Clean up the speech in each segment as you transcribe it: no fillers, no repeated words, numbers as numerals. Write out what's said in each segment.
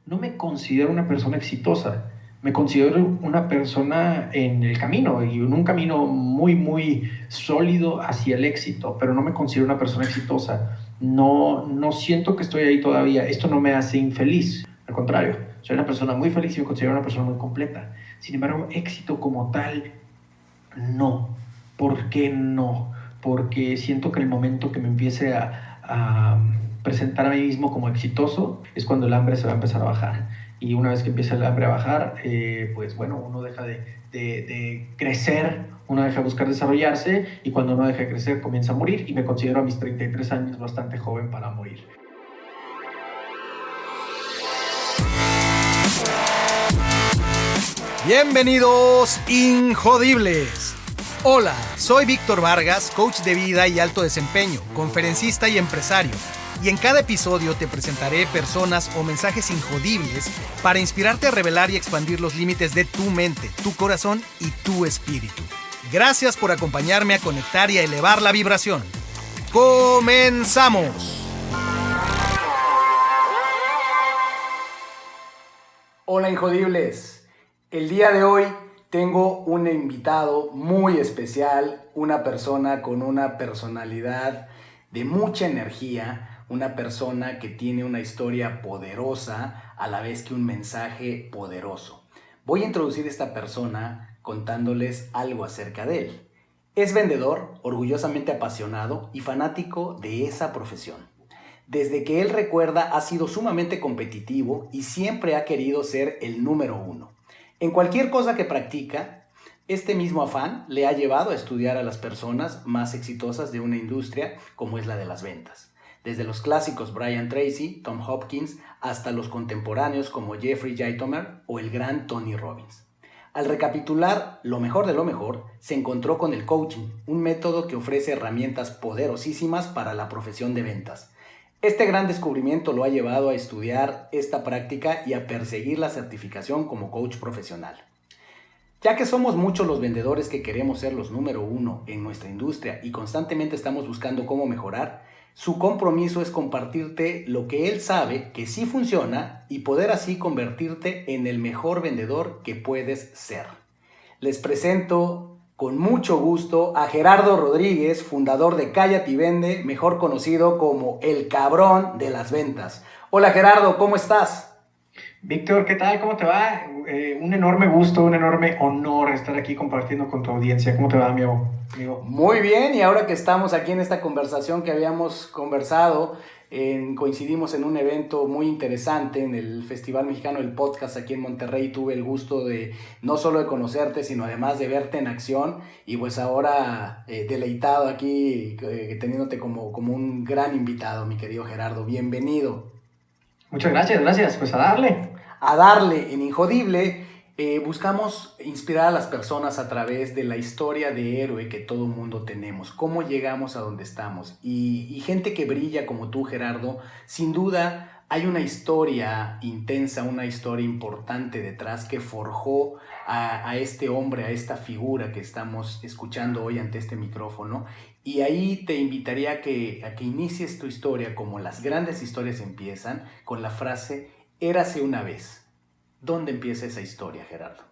no me considero una persona exitosa. Me considero una persona en el camino y en un camino muy, muy sólido hacia el éxito, pero no me considero una persona exitosa. No siento que estoy ahí todavía. Esto no me hace infeliz. Al contrario, soy una persona muy feliz y me considero una persona muy completa. Sin embargo, éxito como tal, no. ¿Por qué no? Porque siento que el momento que me empiece a presentar a mí mismo como exitoso es cuando el hambre se va a empezar a bajar. Y una vez que empieza el hambre a bajar, pues bueno, uno deja de crecer, uno deja de buscar desarrollarse, y cuando uno deja de crecer comienza a morir, y me considero a mis 33 años bastante joven para morir. Bienvenidos, Injodibles. Hola, soy Víctor Vargas, coach de vida y alto desempeño, conferencista y empresario. Y en cada episodio te presentaré personas o mensajes injodibles para inspirarte a revelar y expandir los límites de tu mente, tu corazón y tu espíritu. Gracias por acompañarme a conectar y a elevar la vibración. ¡Comenzamos! Hola, Injodibles. El día de hoy tengo un invitado muy especial, una persona con una personalidad de mucha energía, una persona que tiene una historia poderosa a la vez que un mensaje poderoso. Voy a introducir a esta persona contándoles algo acerca de él. Es vendedor, orgullosamente apasionado y fanático de esa profesión. Desde que él recuerda ha sido sumamente competitivo y siempre ha querido ser el número uno. En cualquier cosa que practica, este mismo afán le ha llevado a estudiar a las personas más exitosas de una industria como es la de las ventas. Desde los clásicos Brian Tracy, Tom Hopkins, hasta los contemporáneos como Jeffrey Gitomer o el gran Tony Robbins. Al recapitular lo mejor de lo mejor, se encontró con el coaching, un método que ofrece herramientas poderosísimas para la profesión de ventas. Este gran descubrimiento lo ha llevado a estudiar esta práctica y a perseguir la certificación como coach profesional. Ya que somos muchos los vendedores que queremos ser los número uno en nuestra industria y constantemente estamos buscando cómo mejorar, su compromiso es compartirte lo que él sabe que sí funciona y poder así convertirte en el mejor vendedor que puedes ser. Les presento con mucho gusto a Gerardo Rodríguez, fundador de Cállate y Vende, mejor conocido como el cabrón de las ventas. Hola Gerardo, ¿cómo estás? Víctor, ¿qué tal? ¿Cómo te va? Un enorme gusto, un enorme honor estar aquí compartiendo con tu audiencia. ¿Cómo te va, amigo? Muy bien, y ahora que estamos aquí en esta conversación que habíamos conversado, coincidimos en un evento muy interesante en el Festival Mexicano del Podcast aquí en Monterrey. Tuve el gusto de no solo de conocerte, sino además de verte en acción, y pues ahora deleitado aquí teniéndote como un gran invitado, mi querido Gerardo. Bienvenido. Muchas gracias. Pues a darle. A darle. En Injodible buscamos inspirar a las personas a través de la historia de héroe que todo mundo tenemos, cómo llegamos a donde estamos, y gente que brilla como tú, Gerardo. Sin duda hay una historia intensa, una historia importante detrás que forjó a este hombre, a esta figura que estamos escuchando hoy ante este micrófono. Y ahí te invitaría a que inicies tu historia como las grandes historias empiezan, con la frase «Érase una vez». ¿Dónde empieza esa historia, Gerardo?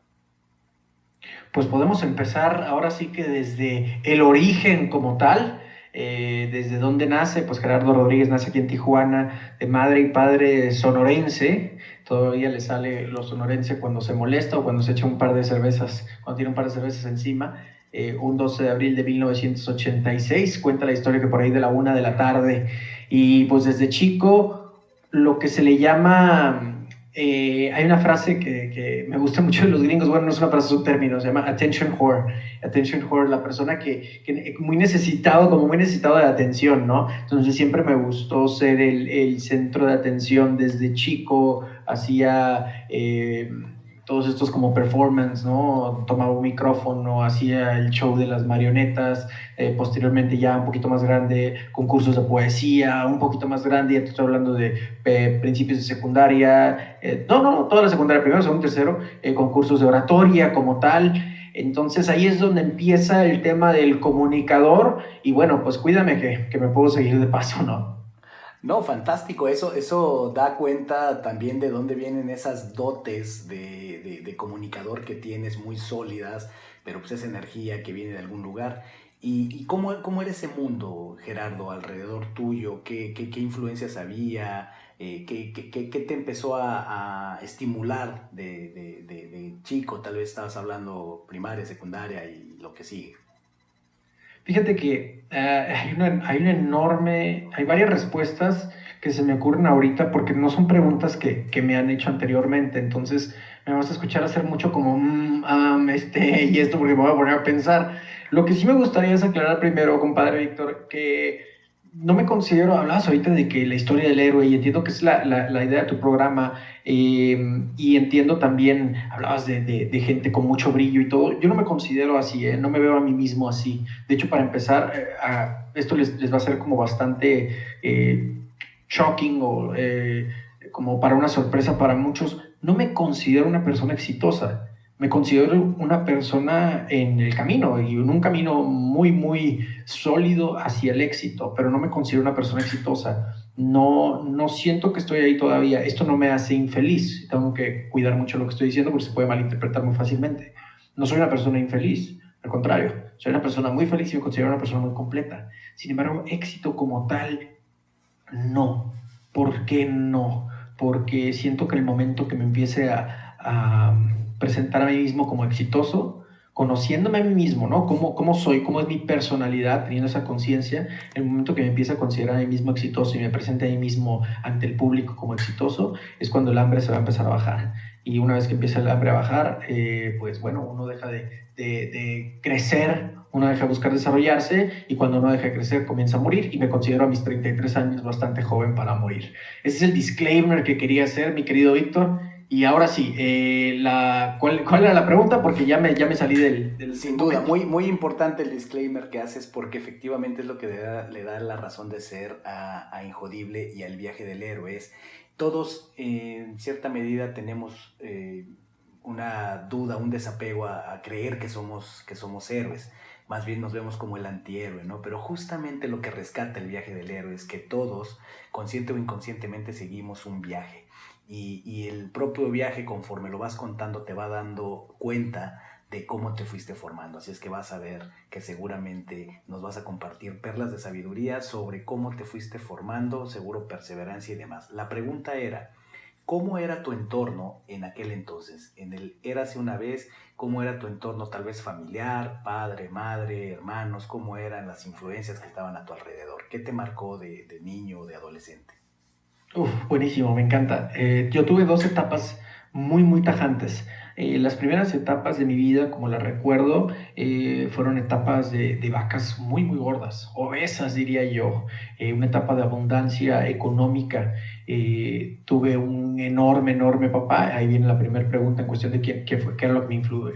Pues podemos empezar ahora sí que desde el origen como tal, desde dónde nace. Pues Gerardo Rodríguez nace aquí en Tijuana, de madre y padre sonorense. Todavía le sale lo sonorense cuando se molesta o cuando se echa un par de cervezas, cuando tiene un par de cervezas encima. Un 12 de abril de 1986, cuenta la historia que por ahí de la 1 de la tarde. Y pues desde chico, lo que se le llama... hay una frase que me gusta mucho de los gringos. Bueno, no es una frase, es un término, se llama attention whore. Attention whore, la persona que muy necesitado de atención, ¿no? Entonces siempre me gustó ser el centro de atención desde chico. Hacía todos estos como performance, ¿no? Tomaba un micrófono, hacía el show de las marionetas. Posteriormente, ya un poquito más grande, concursos de poesía. Un poquito más grande, ya te estoy hablando de principios de secundaria, toda la secundaria, primero, segundo, tercero, concursos de oratoria como tal. Entonces ahí es donde empieza el tema del comunicador. Y bueno, pues cuídame que me puedo seguir de paso, ¿no? No, fantástico. Eso da cuenta también de dónde vienen esas dotes de comunicador que tienes muy sólidas, pero pues esa energía que viene de algún lugar. ¿Y cómo era ese mundo, Gerardo, alrededor tuyo? ¿Qué influencias había? ¿Qué te empezó a estimular de chico? Tal vez estabas hablando primaria, secundaria y lo que sigue. Fíjate que hay varias respuestas que se me ocurren ahorita porque no son preguntas que me han hecho anteriormente, entonces me vas a escuchar hacer mucho como y esto porque me voy a poner a pensar. Lo que sí me gustaría es aclarar primero, compadre Víctor, que no me considero, hablabas ahorita de que la historia del héroe, y entiendo que es la idea de tu programa, y entiendo también, hablabas de gente con mucho brillo y todo, yo no me considero así, no me veo a mí mismo así. De hecho, para empezar, esto les va a ser como bastante shocking o como para una sorpresa para muchos. No me considero una persona exitosa, me considero una persona en el camino y en un camino muy, muy sólido hacia el éxito, pero no me considero una persona exitosa. No siento que estoy ahí todavía. Esto no me hace infeliz. Tengo que cuidar mucho lo que estoy diciendo porque se puede malinterpretar muy fácilmente. No soy una persona infeliz, al contrario, soy una persona muy feliz y me considero una persona muy completa. Sin embargo, éxito como tal, no. ¿Por qué no? Porque siento que el momento que me empiece a presentar a mí mismo como exitoso, conociéndome a mí mismo, ¿no? ¿Cómo soy? ¿Cómo es mi personalidad? Teniendo esa conciencia, el momento que me empiece a considerar a mí mismo exitoso y me presente a mí mismo ante el público como exitoso, es cuando el hambre se va a empezar a bajar. Y una vez que empieza el hambre a bajar, pues bueno, uno deja de crecer, uno deja de buscar desarrollarse, y cuando uno deja de crecer comienza a morir, y me considero a mis 33 años bastante joven para morir. Ese es el disclaimer que quería hacer, mi querido Víctor. Y ahora sí, ¿cuál era la pregunta? Porque ya me salí del Sin duda, muy importante el disclaimer que haces porque efectivamente es lo que le da la razón de ser a Injodible y al viaje del héroe. Todos en cierta medida tenemos una duda, un desapego a creer que somos héroes. Más bien nos vemos como el antihéroe, ¿no? Pero justamente lo que rescata el viaje del héroe es que todos, consciente o inconscientemente, seguimos un viaje. Y el propio viaje, conforme lo vas contando, te va dando cuenta de cómo te fuiste formando. Así es que vas a ver que seguramente nos vas a compartir perlas de sabiduría sobre cómo te fuiste formando, seguro perseverancia y demás. La pregunta era, ¿cómo era tu entorno en aquel entonces? En el Érase una vez, ¿cómo era tu entorno tal vez familiar, padre, madre, hermanos? ¿Cómo eran las influencias que estaban a tu alrededor? ¿Qué te marcó de niño o de adolescente? Buenísimo, me encanta. Yo tuve dos etapas muy, muy tajantes. Las primeras etapas de mi vida, como las recuerdo, fueron etapas de vacas muy, muy gordas, obesas diría yo, una etapa de abundancia económica. Tuve un enorme, enorme papá. Ahí viene la primera pregunta en cuestión de qué era lo que me influyó.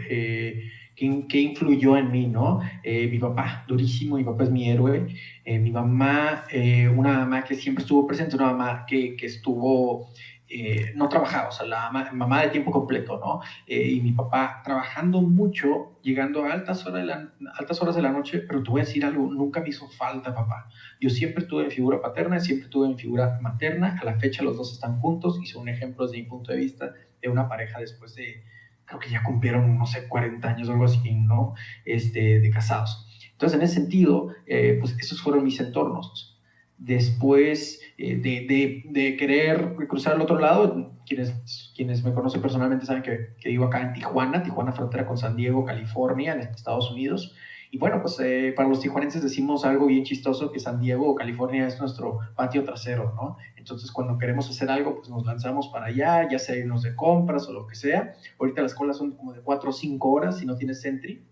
¿Qué influyó en mí, no? Mi papá, durísimo, mi papá es mi héroe. Mi mamá, una mamá que siempre estuvo presente, una mamá que estuvo, no trabajaba, o sea, mamá de tiempo completo, ¿no? Y mi papá trabajando mucho, llegando a altas horas de la noche, pero te voy a decir algo, nunca me hizo falta papá. Yo siempre tuve mi figura paterna, siempre tuve mi figura materna. A la fecha los dos están juntos y son ejemplos desde mi punto de vista de una pareja después de, creo que ya cumplieron, no sé, 40 años o algo así, ¿no? De casados. Entonces, en ese sentido, pues esos fueron mis entornos. Después de querer cruzar al otro lado, quienes me conocen personalmente saben que vivo acá en Tijuana, frontera con San Diego, California, en Estados Unidos. Y bueno, pues para los tijuanenses decimos algo bien chistoso, que San Diego o California es nuestro patio trasero, ¿no? Entonces, cuando queremos hacer algo, pues nos lanzamos para allá, ya sea irnos de compras o lo que sea. Ahorita las colas son como de 4 o 5 horas si no tienes Sentry.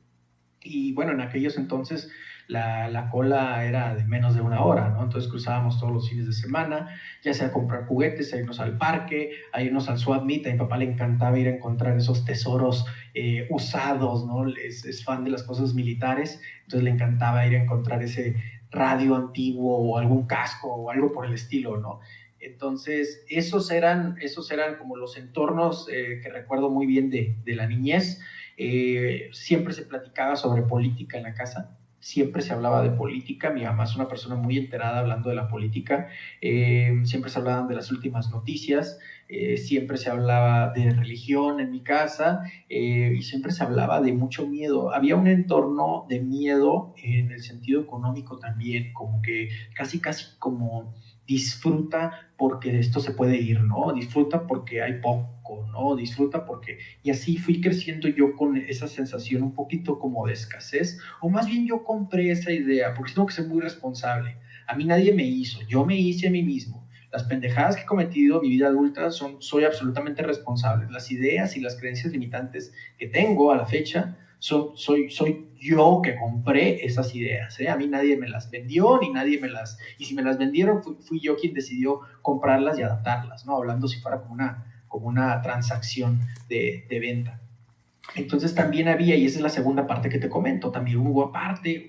Y bueno, en aquellos entonces la cola era de menos de una hora, ¿no? Entonces cruzábamos todos los fines de semana, ya sea a comprar juguetes, a irnos al parque, a irnos al swap meet. A mi papá le encantaba ir a encontrar esos tesoros usados, ¿no? Es fan de las cosas militares, entonces le encantaba ir a encontrar ese radio antiguo o algún casco o algo por el estilo, ¿no? Entonces, esos eran como los entornos que recuerdo muy bien de la niñez. Siempre se platicaba sobre política en la casa, siempre se hablaba de política. Mi mamá es una persona muy enterada hablando de la política. Siempre se hablaban de las últimas noticias, siempre se hablaba de religión en mi casa, y siempre se hablaba de mucho miedo. Había un entorno de miedo en el sentido económico también, como que casi como disfruta porque esto se puede ir, ¿no? Disfruta porque hay poco, ¿no? Disfruta porque... Y así fui creciendo yo con esa sensación un poquito como de escasez, o más bien yo compré esa idea, porque tengo que ser muy responsable. A mí nadie me hizo, yo me hice a mí mismo. Las pendejadas que he cometido en mi vida adulta soy absolutamente responsable. Las ideas y las creencias limitantes que tengo a la fecha soy yo que compré esas ideas, ¿eh? A mí nadie me las vendió, ni nadie me las... Y si me las vendieron, fui yo quien decidió comprarlas y adaptarlas, ¿no? Hablando si fuera como una transacción de venta. Entonces también había, y esa es la segunda parte que te comento, también hubo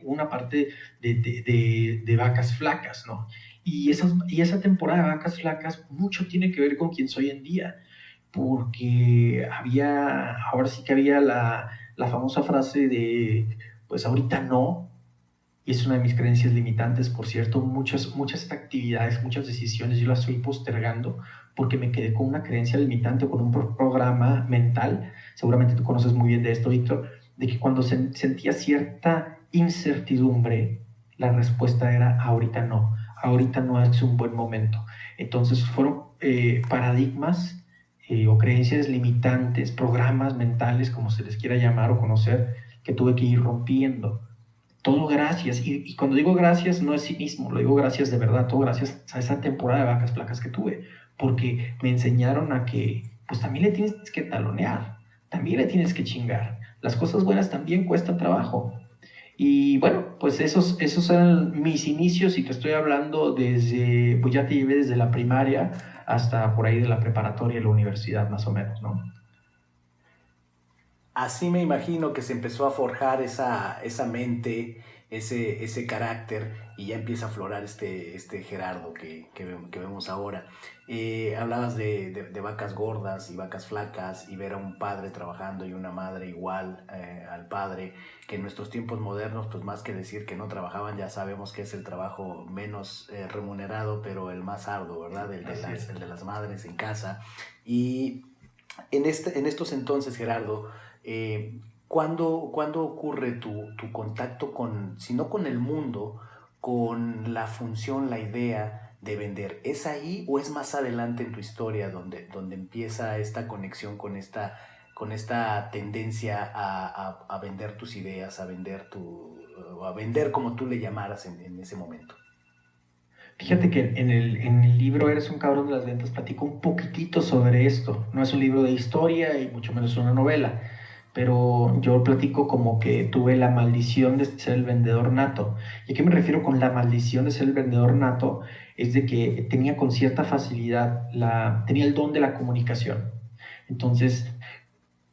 una parte de vacas flacas, ¿no? Y esa temporada de vacas flacas mucho tiene que ver con quién soy en día, porque ahora sí que había la famosa frase de, pues ahorita no, y es una de mis creencias limitantes, por cierto. Muchas actividades, muchas decisiones yo las estoy postergando porque me quedé con una creencia limitante o con un programa mental. Seguramente tú conoces muy bien de esto, Víctor, de que cuando sentía cierta incertidumbre, la respuesta era ahorita no es un buen momento. Entonces fueron paradigmas o creencias limitantes, programas mentales, como se les quiera llamar o conocer, que tuve que ir rompiendo. Todo gracias, y cuando digo gracias no es cinismo, lo digo gracias de verdad, todo gracias a esa temporada de vacas flacas que tuve, porque me enseñaron a que pues también le tienes que talonear, también le tienes que chingar, las cosas buenas también cuestan trabajo. Y bueno, pues esos eran mis inicios, y te estoy hablando pues ya te llevé desde la primaria hasta por ahí de la preparatoria y la universidad, más o menos, ¿no? Así me imagino que se empezó a forjar esa mente, ese carácter, y ya empieza a aflorar este Gerardo que vemos ahora. Hablabas de vacas gordas y vacas flacas, y ver a un padre trabajando y una madre igual al padre, que en nuestros tiempos modernos, pues más que decir que no trabajaban, ya sabemos que es el trabajo menos remunerado, pero el más arduo, ¿verdad? El de las madres en casa. Y en estos entonces, Gerardo, ¿cuándo ocurre tu contacto con, si no con el mundo, con la función, la idea de vender? ¿Es ahí o es más adelante en tu historia donde empieza esta conexión con esta tendencia a vender tus ideas, a vender como tú le llamaras en ese momento? Fíjate que en el libro Eres un cabrón de las ventas platico un poquitito sobre esto. No es un libro de historia y mucho menos una novela, pero yo platico como que tuve la maldición de ser el vendedor nato. ¿Y a qué me refiero con la maldición de ser el vendedor nato? Es de que tenía con cierta facilidad, tenía el don de la comunicación. Entonces,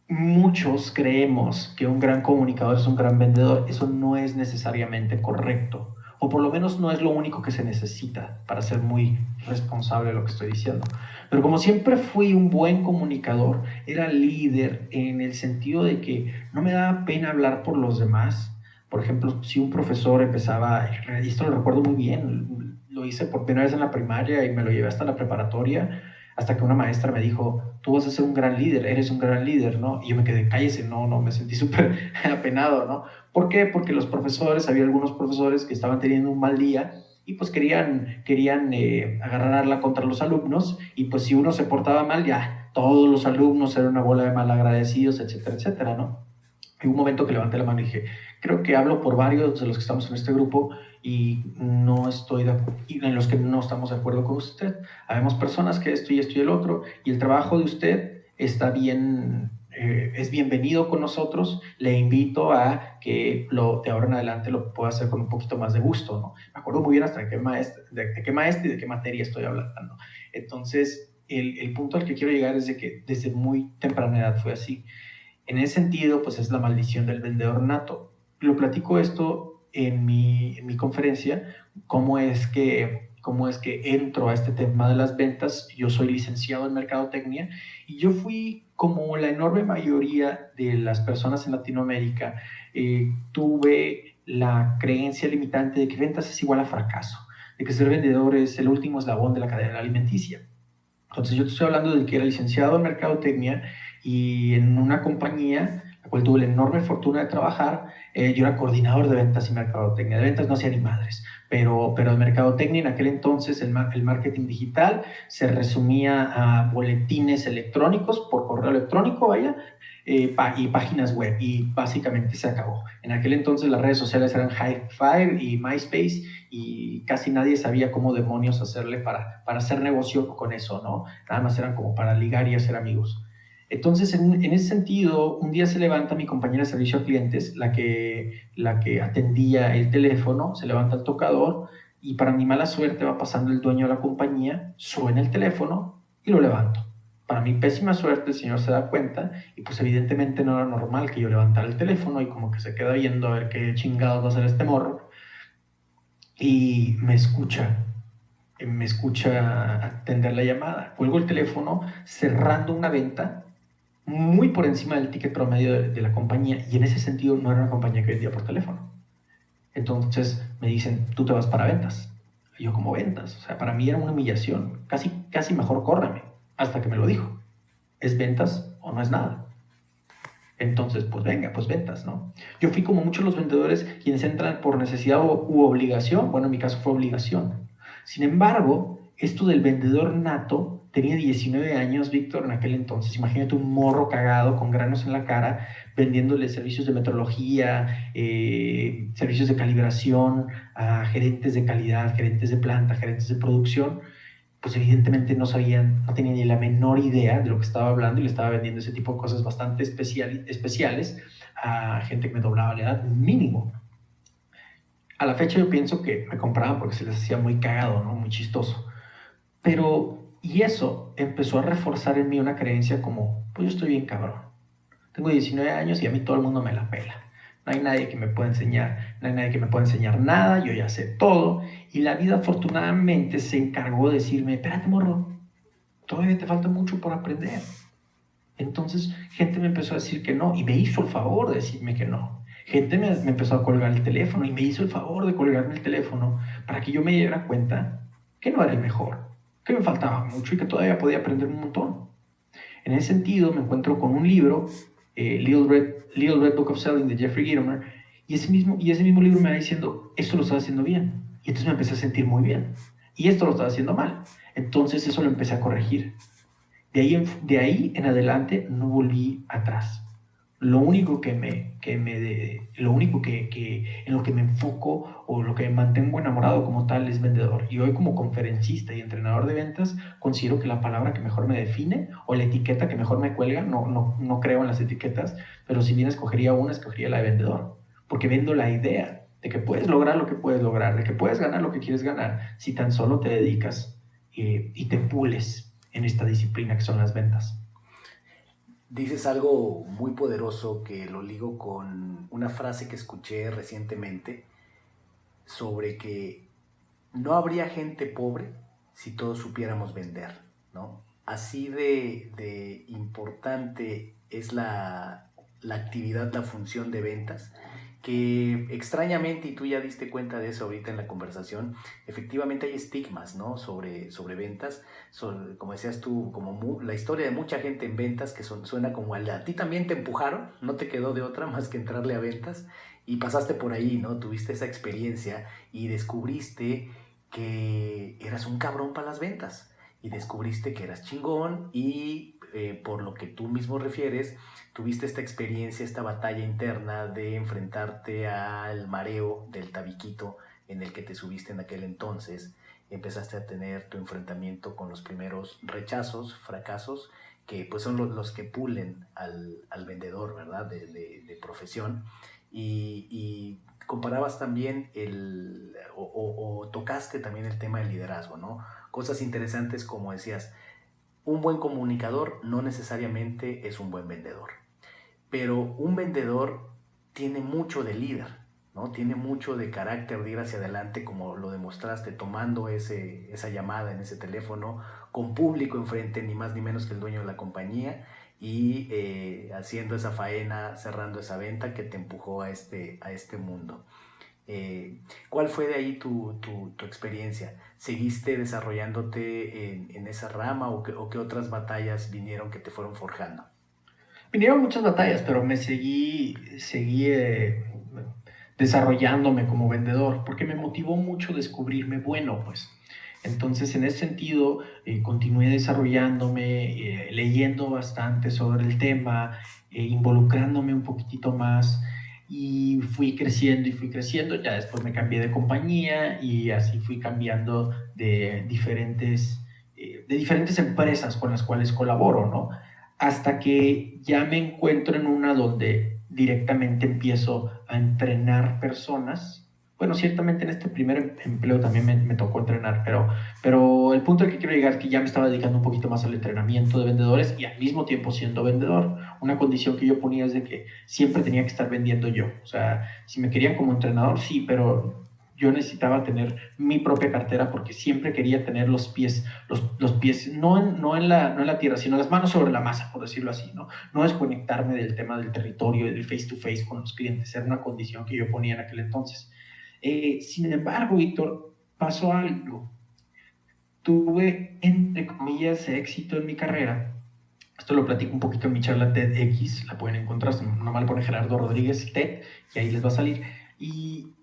muchos creemos que un gran comunicador es un gran vendedor. Eso no es necesariamente correcto, o por lo menos no es lo único que se necesita para ser muy responsable de lo que estoy diciendo. Pero como siempre fui un buen comunicador, era líder en el sentido de que no me daba pena hablar por los demás. Por ejemplo, si un profesor empezaba, y esto lo recuerdo muy bien, lo hice por primera vez en la primaria y me lo llevé hasta la preparatoria, hasta que una maestra me dijo, tú vas a ser un gran líder, eres un gran líder, ¿no? Y yo me quedé, cállese, no, me sentí súper apenado, ¿no? ¿Por qué? Porque los profesores, había algunos profesores que estaban teniendo un mal día y pues querían agarrarla contra los alumnos, y pues si uno se portaba mal, ya todos los alumnos eran una bola de malagradecidos, etcétera, etcétera, ¿no? Y un momento que levanté la mano y dije, creo que hablo por varios de los que estamos en este grupo y no estoy y en los que no estamos de acuerdo con usted. Habemos personas que esto y esto y el otro, y el trabajo de usted está bien, es bienvenido con nosotros. Le invito a que de ahora en adelante lo pueda hacer con un poquito más de gusto, ¿no? Me acuerdo muy bien hasta de qué maestro y de qué materia estoy hablando. Entonces, el punto al que quiero llegar es de que desde muy temprana edad fue así. En ese sentido, pues es la maldición del vendedor nato. Lo platico esto en mi conferencia, cómo es que entro a este tema de las ventas. Yo soy licenciado en mercadotecnia, y yo fui, como la enorme mayoría de las personas en Latinoamérica, tuve la creencia limitante de que ventas es igual a fracaso, de que ser vendedor es el último eslabón de la cadena alimenticia. Entonces yo te estoy hablando de que era licenciado en mercadotecnia y en una compañía, la cual tuve la enorme fortuna de trabajar, yo era coordinador de ventas y mercadotecnia. De ventas no hacía ni madres, pero de mercadotecnia en aquel entonces el marketing digital se resumía a boletines electrónicos por correo electrónico, vaya, y páginas web, y básicamente se acabó. En aquel entonces las redes sociales eran Hi5 y MySpace, y casi nadie sabía cómo demonios hacerle para hacer negocio con eso, ¿no? Nada más eran como para ligar y hacer amigos. Entonces, en ese sentido, un día se levanta mi compañera de servicio a clientes, la que atendía el teléfono, se levanta el tocador, y para mi mala suerte va pasando el dueño de la compañía, suena el teléfono y lo levanto. Para mi pésima suerte, el señor se da cuenta y pues evidentemente no era normal que yo levantara el teléfono, y como que se queda viendo a ver qué chingados va a hacer este morro, y me escucha atender la llamada. Cuelgo el teléfono cerrando una venta muy por encima del ticket promedio de la compañía, y en ese sentido no era una compañía que vendía por teléfono. Entonces me dicen, tú te vas para ventas. Y yo, como ventas, o sea, para mí era una humillación, casi mejor córreme, hasta que me lo dijo, ¿es ventas o no es nada? Entonces, pues venga, pues ventas, ¿no? Yo fui como muchos los vendedores quienes entran por necesidad u obligación. Bueno, en mi caso fue obligación. Sin embargo, esto del vendedor nato, tenía 19 años, Víctor, en aquel entonces. Imagínate un morro cagado con granos en la cara, vendiéndole servicios de metrología, servicios de calibración a gerentes de calidad, gerentes de planta, gerentes de producción. Pues evidentemente no sabían, no tenían ni la menor idea de lo que estaba hablando, y le estaba vendiendo ese tipo de cosas bastante especiales a gente que me doblaba la edad mínimo. A la fecha yo pienso que me compraban porque se les hacía muy cagado, ¿no? Muy chistoso. Y eso empezó a reforzar en mí una creencia como, pues yo estoy bien cabrón. Tengo 19 años y a mí todo el mundo me la pela. No hay nadie que me pueda enseñar, no hay nadie que me pueda enseñar nada, yo ya sé todo. Y la vida afortunadamente se encargó de decirme, espérate morro, todavía te falta mucho por aprender. Entonces gente me empezó a decir que no, y me hizo el favor de decirme que no. Gente me empezó a colgar el teléfono y me hizo el favor de colgarme el teléfono para que yo me diera cuenta que no era el mejor, que me faltaba mucho y que todavía podía aprender un montón. En ese sentido me encuentro con un libro, Little Red Book of Selling, de Jeffrey Gitomer, y ese mismo libro me va diciendo, esto lo estás haciendo bien. Y entonces me empecé a sentir muy bien. Y esto lo estaba haciendo mal. Entonces eso lo empecé a corregir. De ahí en adelante no volví atrás. Lo único en lo que me enfoco, o lo que me mantengo enamorado como tal, es vendedor. Y hoy, como conferencista y entrenador de ventas, considero que la palabra que mejor me define, o la etiqueta que mejor me cuelga, no creo en las etiquetas, pero si bien escogería la de vendedor, porque vendo la idea de que puedes lograr lo que puedes lograr, de que puedes ganar lo que quieres ganar, si tan solo te dedicas y te pules en esta disciplina que son las ventas. Dices algo muy poderoso que lo ligo con una frase que escuché recientemente sobre que no habría gente pobre si todos supiéramos vender, ¿no? Así de importante es la actividad, la función de ventas, que extrañamente, y tú ya diste cuenta de eso ahorita en la conversación, efectivamente hay estigmas, ¿no? sobre ventas, como decías tú, como la historia de mucha gente en ventas que suena como a ti también te empujaron, no te quedó de otra más que entrarle a ventas, y pasaste por ahí, ¿no? Tuviste esa experiencia y descubriste que eras un cabrón para las ventas, y descubriste que eras chingón, y por lo que tú mismo refieres, tuviste esta experiencia, esta batalla interna de enfrentarte al mareo del tabiquito en el que te subiste en aquel entonces. Empezaste a tener tu enfrentamiento con los primeros rechazos, fracasos, que pues son los que pulen al vendedor, ¿verdad? De profesión. Y comparabas también o tocaste también el tema del liderazgo, ¿no? Cosas interesantes como decías, un buen comunicador no necesariamente es un buen vendedor, pero un vendedor tiene mucho de líder, ¿no? Tiene mucho de carácter de ir hacia adelante, como lo demostraste tomando esa llamada en ese teléfono, con público enfrente, ni más ni menos que el dueño de la compañía, y haciendo esa faena, cerrando esa venta que te empujó a este mundo. ¿Cuál fue de ahí tu experiencia? ¿Seguiste desarrollándote en esa rama o qué otras batallas vinieron que te fueron forjando? Vinieron muchas batallas, pero me seguí desarrollándome como vendedor, porque me motivó mucho descubrirme bueno, pues. Entonces, en ese sentido, continué desarrollándome, leyendo bastante sobre el tema, involucrándome un poquitito más, y fui creciendo y fui creciendo. Ya después me cambié de compañía y así fui cambiando de diferentes empresas con las cuales colaboro, ¿no? Hasta que ya me encuentro en una donde directamente empiezo a entrenar personas. Bueno, ciertamente en este primer empleo también me tocó entrenar, pero el punto al que quiero llegar es que ya me estaba dedicando un poquito más al entrenamiento de vendedores y al mismo tiempo siendo vendedor. Una condición que yo ponía es de que siempre tenía que estar vendiendo yo. O sea, si me querían como entrenador, sí, pero yo necesitaba tener mi propia cartera porque siempre quería tener los pies no en la tierra, sino las manos sobre la masa, por decirlo así, ¿no? No desconectarme del tema del territorio, del face to face con los clientes, era una condición que yo ponía en aquel entonces. Sin embargo, Víctor, pasó algo. Tuve, entre comillas, éxito en mi carrera. Esto lo platico un poquito en mi charla TEDx, la pueden encontrar, normal pone Gerardo Rodríguez TED, y ahí les va a salir. Y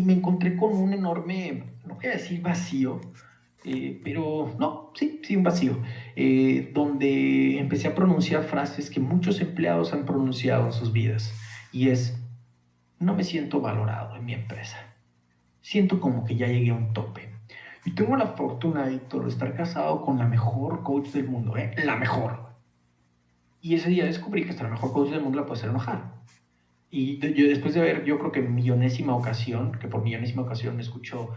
me encontré con un enorme, no voy a decir vacío, pero no, sí, un vacío, donde empecé a pronunciar frases que muchos empleados han pronunciado en sus vidas, y es, no me siento valorado en mi empresa, siento como que ya llegué a un tope. Y tengo la fortuna, Víctor, de estar casado con la mejor coach del mundo, la mejor. Y ese día descubrí que hasta la mejor coach del mundo la puede hacer enojar. Y yo después de ver, yo creo que millonésima ocasión, que por millonésima ocasión me escuchó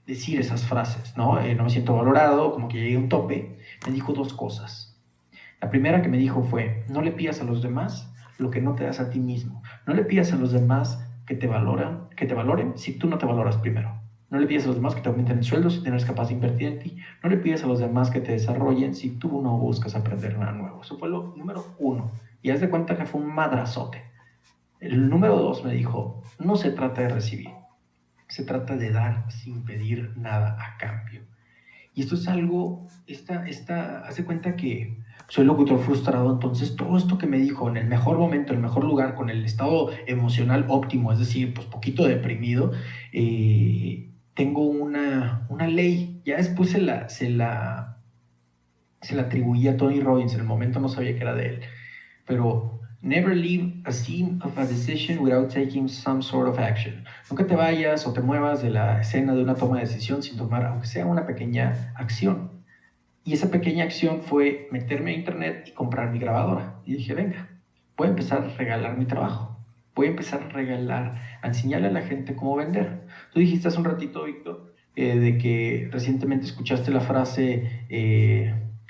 decir esas frases, ¿no? No me siento valorado, como que llegué a un tope, me dijo dos cosas. La primera que me dijo fue, no le pidas a los demás lo que no te das a ti mismo. No le pidas a los demás que te valoren si tú no te valoras primero. No le pidas a los demás que te aumenten el sueldo si tú no eres capaz de invertir en ti. No le pidas a los demás que te desarrollen si tú no buscas aprender nada nuevo. Eso fue lo número uno. Y haz de cuenta que fue un madrazote. El número dos me dijo, no se trata de recibir, se trata de dar sin pedir nada a cambio. Y esto es algo, haz de cuenta que soy locutor frustrado, entonces todo esto que me dijo en el mejor momento, en el mejor lugar, con el estado emocional óptimo, es decir, pues poquito deprimido, tengo una ley. Ya después se la atribuía a Tony Robbins, en el momento no sabía que era de él, pero never leave a scene of a decision without taking some sort of action. Nunca te vayas o te muevas de la escena de una toma de decisión sin tomar, aunque sea una pequeña acción. Y esa pequeña acción fue meterme a internet y comprar mi grabadora. Y dije, venga, voy a empezar a regalar mi trabajo. Voy a empezar a enseñarle a la gente cómo vender. Tú dijiste hace un ratito, Víctor, de que recientemente escuchaste la frase...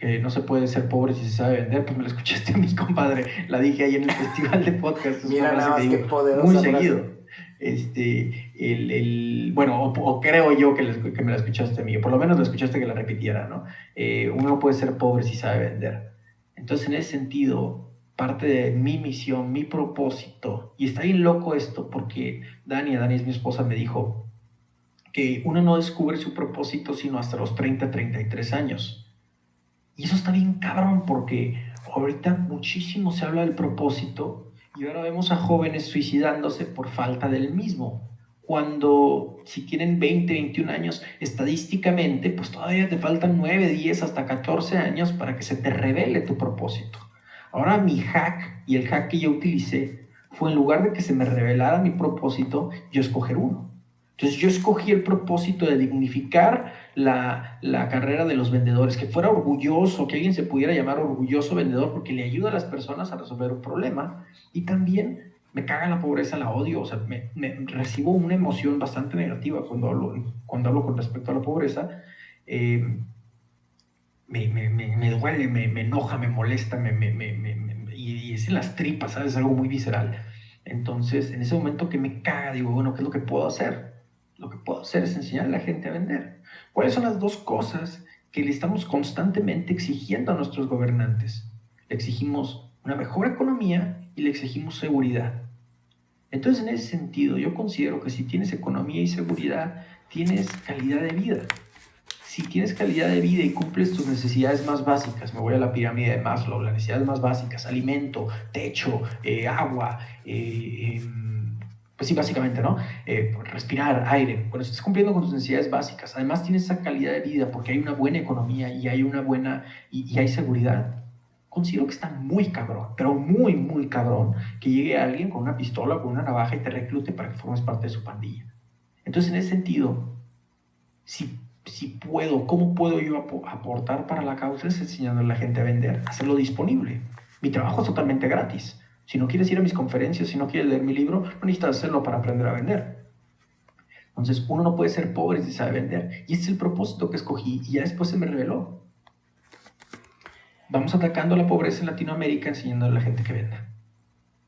que no se puede ser pobre si se sabe vender, pues me la escuchaste a mi compadre, la dije ahí en el festival de podcast. Mira nada más que poderosa muy frase. seguido. Bueno, o creo yo que me la escuchaste a mí, o por lo menos la escuchaste que la repitiera, ¿no? Uno no puede ser pobre si sabe vender. Entonces, en ese sentido, parte de mi misión, mi propósito, y está bien loco esto, porque Dani es mi esposa, me dijo que uno no descubre su propósito sino hasta los 30, 33 años. Y eso está bien cabrón porque ahorita muchísimo se habla del propósito y ahora vemos a jóvenes suicidándose por falta del mismo. Cuando si tienen 20, 21 años, estadísticamente, pues todavía te faltan 9, 10, hasta 14 años para que se te revele tu propósito. Ahora mi hack y el hack que yo utilicé fue en lugar de que se me revelara mi propósito, yo escoger uno. Entonces yo escogí el propósito de dignificar la carrera de los vendedores, que fuera orgulloso, que alguien se pudiera llamar orgulloso vendedor porque le ayuda a las personas a resolver un problema. Y también me caga la pobreza, la odio, o sea, me recibo una emoción bastante negativa cuando hablo con respecto a la pobreza. Me duele, me enoja, me molesta, y es en las tripas, ¿sabes? Es algo muy visceral. Entonces, en ese momento que me caga, digo, bueno, ¿qué es lo que puedo hacer? Lo que puedo hacer es enseñar a la gente a vender. ¿Cuáles son las dos cosas que le estamos constantemente exigiendo a nuestros gobernantes? Le exigimos una mejor economía y le exigimos seguridad. Entonces, en ese sentido, yo considero que si tienes economía y seguridad, tienes calidad de vida. Si tienes calidad de vida y cumples tus necesidades más básicas, me voy a la pirámide de Maslow, las necesidades más básicas, alimento, techo, agua, pues sí, básicamente, ¿no? Respirar, aire. Bueno, si estás cumpliendo con tus necesidades básicas, además tienes esa calidad de vida porque hay una buena economía y hay una buena, y hay seguridad, considero que está muy cabrón, pero muy, muy cabrón, que llegue alguien con una pistola o con una navaja y te reclute para que formes parte de su pandilla. Entonces, en ese sentido, si puedo, ¿cómo puedo yo aportar para la causa? Es enseñando a la gente a vender, hacerlo disponible. Mi trabajo es totalmente gratis. Si no quieres ir a mis conferencias, si no quieres leer mi libro, no necesitas hacerlo para aprender a vender. Entonces, uno no puede ser pobre si sabe vender. Y ese es el propósito que escogí y ya después se me reveló. Vamos atacando la pobreza en Latinoamérica enseñando a la gente que venda.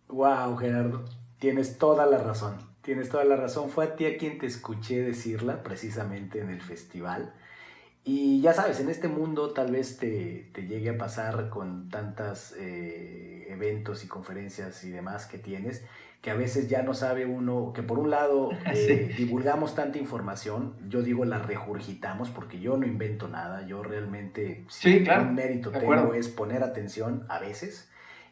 Wow, Gerardo, tienes toda la razón. Tienes toda la razón. Fue a ti a quien te escuché decirla precisamente en el festival. Y ya sabes, en este mundo tal vez te llegue a pasar con tantos eventos y conferencias y demás que tienes, que a veces ya no sabe uno, que por un lado Sí. divulgamos tanta información, yo digo la regurgitamos porque yo no invento nada, yo realmente, si Sí, claro. un mérito De tengo acuerdo. es poner atención a veces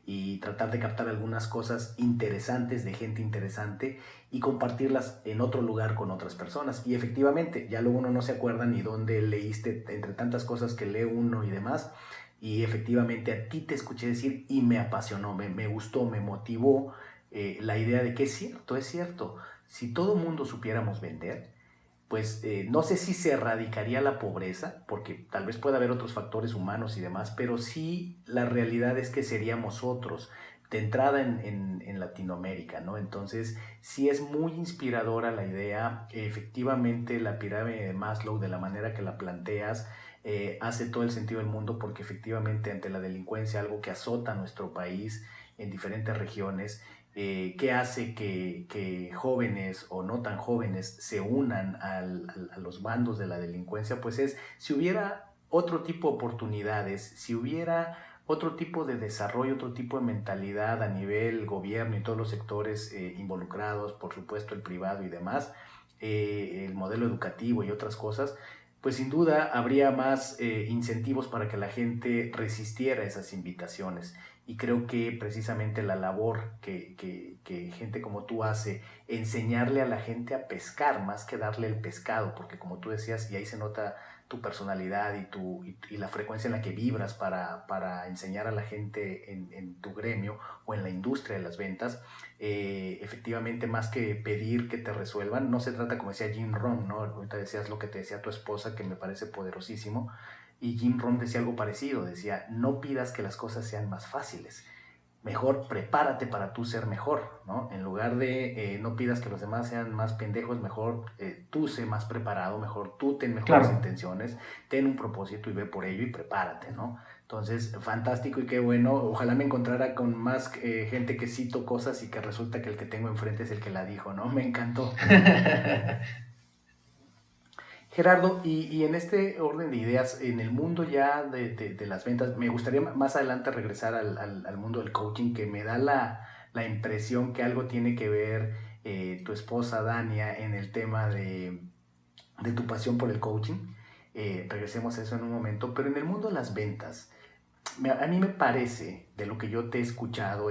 y tratar de captar algunas cosas interesantes de gente interesante y compartirlas en otro lugar con otras personas. Y efectivamente, ya luego uno no se acuerda ni dónde leíste, entre tantas cosas que lee uno y demás. Y efectivamente a ti te escuché decir y me apasionó, me gustó, me motivó la idea de que es cierto, es cierto. Si todo mundo supiéramos vender, pues no sé si se erradicaría la pobreza, porque tal vez pueda haber otros factores humanos y demás, pero sí la realidad es que seríamos otros, de entrada en Latinoamérica, ¿no? Entonces, sí es muy inspiradora la idea, efectivamente la pirámide de Maslow, de la manera que la planteas, hace todo el sentido del mundo, porque efectivamente ante la delincuencia, algo que azota a nuestro país en diferentes regiones, ¿qué hace que jóvenes o no tan jóvenes se unan a los bandos de la delincuencia? Pues es, si hubiera otro tipo de oportunidades, si hubiera otro tipo de desarrollo, otro tipo de mentalidad a nivel gobierno y todos los sectores involucrados, por supuesto el privado y demás, el modelo educativo y otras cosas, pues sin duda habría más incentivos para que la gente resistiera esas invitaciones. Y creo que precisamente la labor que gente como tú hace, enseñarle a la gente a pescar más que darle el pescado, porque como tú decías, y ahí se nota tu personalidad y la frecuencia en la que vibras para enseñar a la gente en tu gremio o en la industria de las ventas, efectivamente más que pedir que te resuelvan, no se trata como decía Jim Rohn, ¿no? Ahorita decías lo que te decía tu esposa, que me parece poderosísimo, y Jim Rohn decía algo parecido, decía, no pidas que las cosas sean más fáciles, mejor prepárate para tú ser mejor, ¿no? En lugar de no pidas que los demás sean más pendejos, mejor tú sé más preparado, mejor tú ten mejores Claro. intenciones, ten un propósito y ve por ello y prepárate, ¿no? Entonces, fantástico y qué bueno. Ojalá me encontrara con más gente que cito cosas y que resulta que el que tengo enfrente es el que la dijo, ¿no? Me encantó. Gerardo, y en este orden de ideas, en el mundo ya de las ventas, me gustaría más adelante regresar al mundo del coaching, que me da la impresión que algo tiene que ver tu esposa Dania en el tema de tu pasión por el coaching. Regresemos a eso en un momento, pero en el mundo de las ventas, a mí me parece, de lo que yo te he escuchado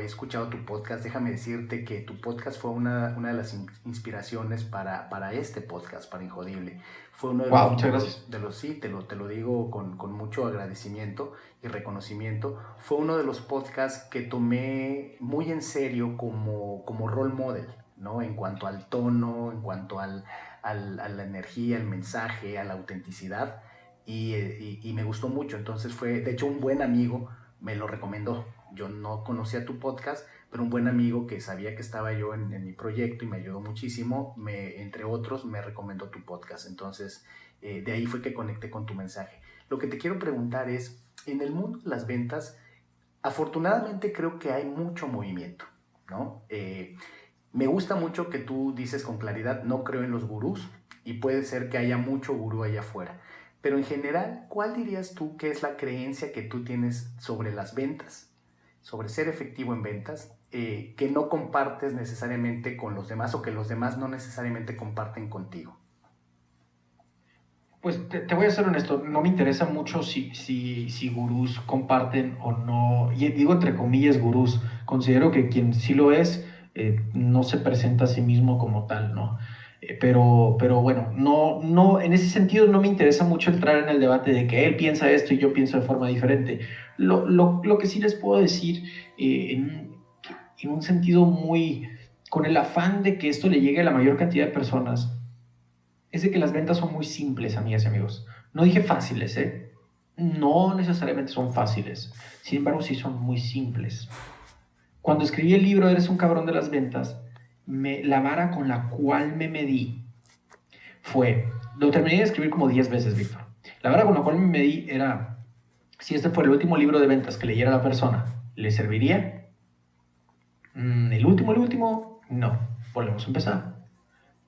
tu podcast, déjame decirte que tu podcast fue una de las inspiraciones para este podcast, para Injodible. Fue uno de Wow, muchas gracias. sí, te lo digo con mucho agradecimiento y reconocimiento. Fue uno de los podcasts que tomé muy en serio como role model, ¿no? En cuanto al tono, en cuanto a la energía, el mensaje, a la autenticidad. Y me gustó mucho, entonces fue, de hecho un buen amigo me lo recomendó. Yo no conocía tu podcast, pero un buen amigo que sabía que estaba yo en mi proyecto y me ayudó muchísimo, entre otros me recomendó tu podcast. Entonces de ahí fue que conecté con tu mensaje. Lo que te quiero preguntar es, en el mundo de las ventas, afortunadamente creo que hay mucho movimiento, ¿no? Me gusta mucho que tú dices con claridad, no creo en los gurús, y puede ser que haya mucho gurú allá afuera. Pero en general, ¿cuál dirías tú que es la creencia que tú tienes sobre las ventas? sobre ser efectivo en ventas que no compartes necesariamente con los demás o que los demás no necesariamente comparten contigo? Pues te voy a ser honesto, no me interesa mucho si gurús comparten o no, y digo entre comillas gurús, considero que quien sí lo es, no se presenta a sí mismo como tal, ¿no? Pero bueno, no, en ese sentido no me interesa mucho entrar en el debate de que él piensa esto y yo pienso de forma diferente. Lo que sí les puedo decir en un sentido muy, con el afán de que esto le llegue a la mayor cantidad de personas, es de que las ventas son muy simples, amigas y amigos. No dije fáciles, ¿eh? No necesariamente son fáciles. Sin embargo, sí son muy simples. Cuando escribí el libro Eres un cabrón de las ventas, la vara con la cual me medí fue... Lo terminé de escribir como 10 veces, Víctor. La vara con la cual me medí era... Si este fuera el último libro de ventas que leyera la persona, ¿le serviría? ¿El último? No. Volvemos a empezar.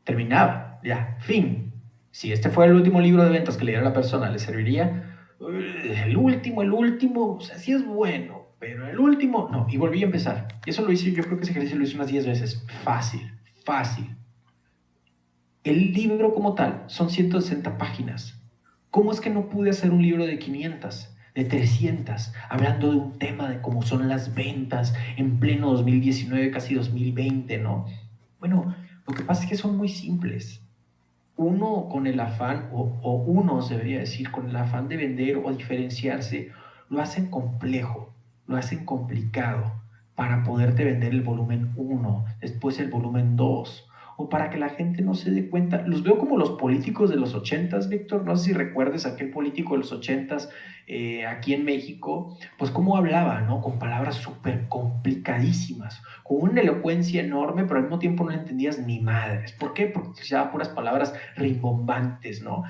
Terminaba. Ya, fin. Si este fuera el último libro de ventas que leyera la persona, ¿le serviría? El último, o sea, sí es bueno, pero el último, no. Y volví a empezar. Y eso lo hice, yo creo que ese ejercicio lo hice unas 10 veces. Fácil. El libro como tal son 160 páginas. ¿Cómo es que no pude hacer un libro de 500, de 300, hablando de un tema de cómo son las ventas en pleno 2019, casi 2020, ¿no? Bueno, lo que pasa es que son muy simples. Uno con el afán, o unos debería decir, con el afán de vender o diferenciarse, lo hacen complejo, lo hacen complicado para poderte vender el volumen 1, después el volumen 2, o para que la gente no se dé cuenta. Los veo como los políticos de los 80s, Víctor. No sé si recuerdes aquel político de los 80s aquí en México, pues cómo hablaba, ¿no? Con palabras súper complicadísimas, con una elocuencia enorme, pero al mismo tiempo no entendías ni madres. ¿Por qué? Porque utilizaba puras palabras rimbombantes, ¿no?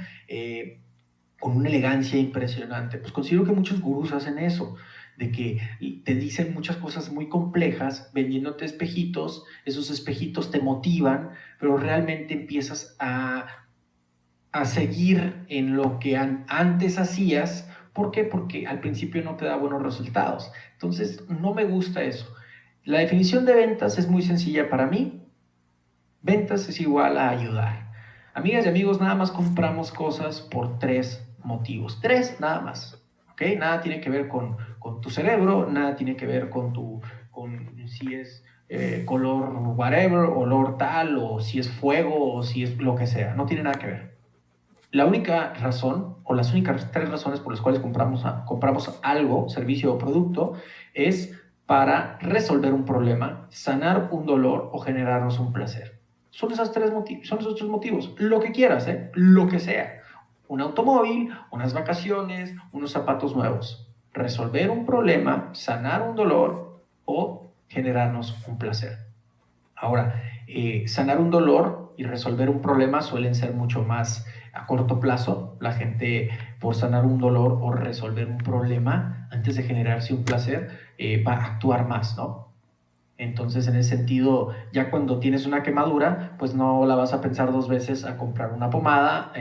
Con una elegancia impresionante. Pues considero que muchos gurús hacen eso, de que te dicen muchas cosas muy complejas, vendiéndote espejitos, esos espejitos te motivan, pero realmente empiezas a seguir en lo que antes hacías. ¿Por qué? Porque al principio no te da buenos resultados. Entonces, no me gusta eso. La definición de ventas es muy sencilla para mí. Ventas es igual a ayudar. Amigas y amigos, nada más compramos cosas por 3 motivos. 3 nada más. ¿Ok? Nada tiene que ver con tu cerebro, nada tiene que ver con si es color whatever, olor tal, o si es fuego, o si es lo que sea. No tiene nada que ver. La única razón, o las únicas 3 razones por las cuales compramos algo, servicio o producto, es para resolver un problema, sanar un dolor o generarnos un placer. Son esos 3 motivos. Lo que quieras, lo que sea. Un automóvil, unas vacaciones, unos zapatos nuevos. Resolver un problema, sanar un dolor o generarnos un placer. Ahora, sanar un dolor y resolver un problema suelen ser mucho más a corto plazo. La gente, por sanar un dolor o resolver un problema, antes de generarse un placer, va a actuar más, ¿no? Entonces, en ese sentido, ya cuando tienes una quemadura, pues no la vas a pensar 2 veces a comprar una pomada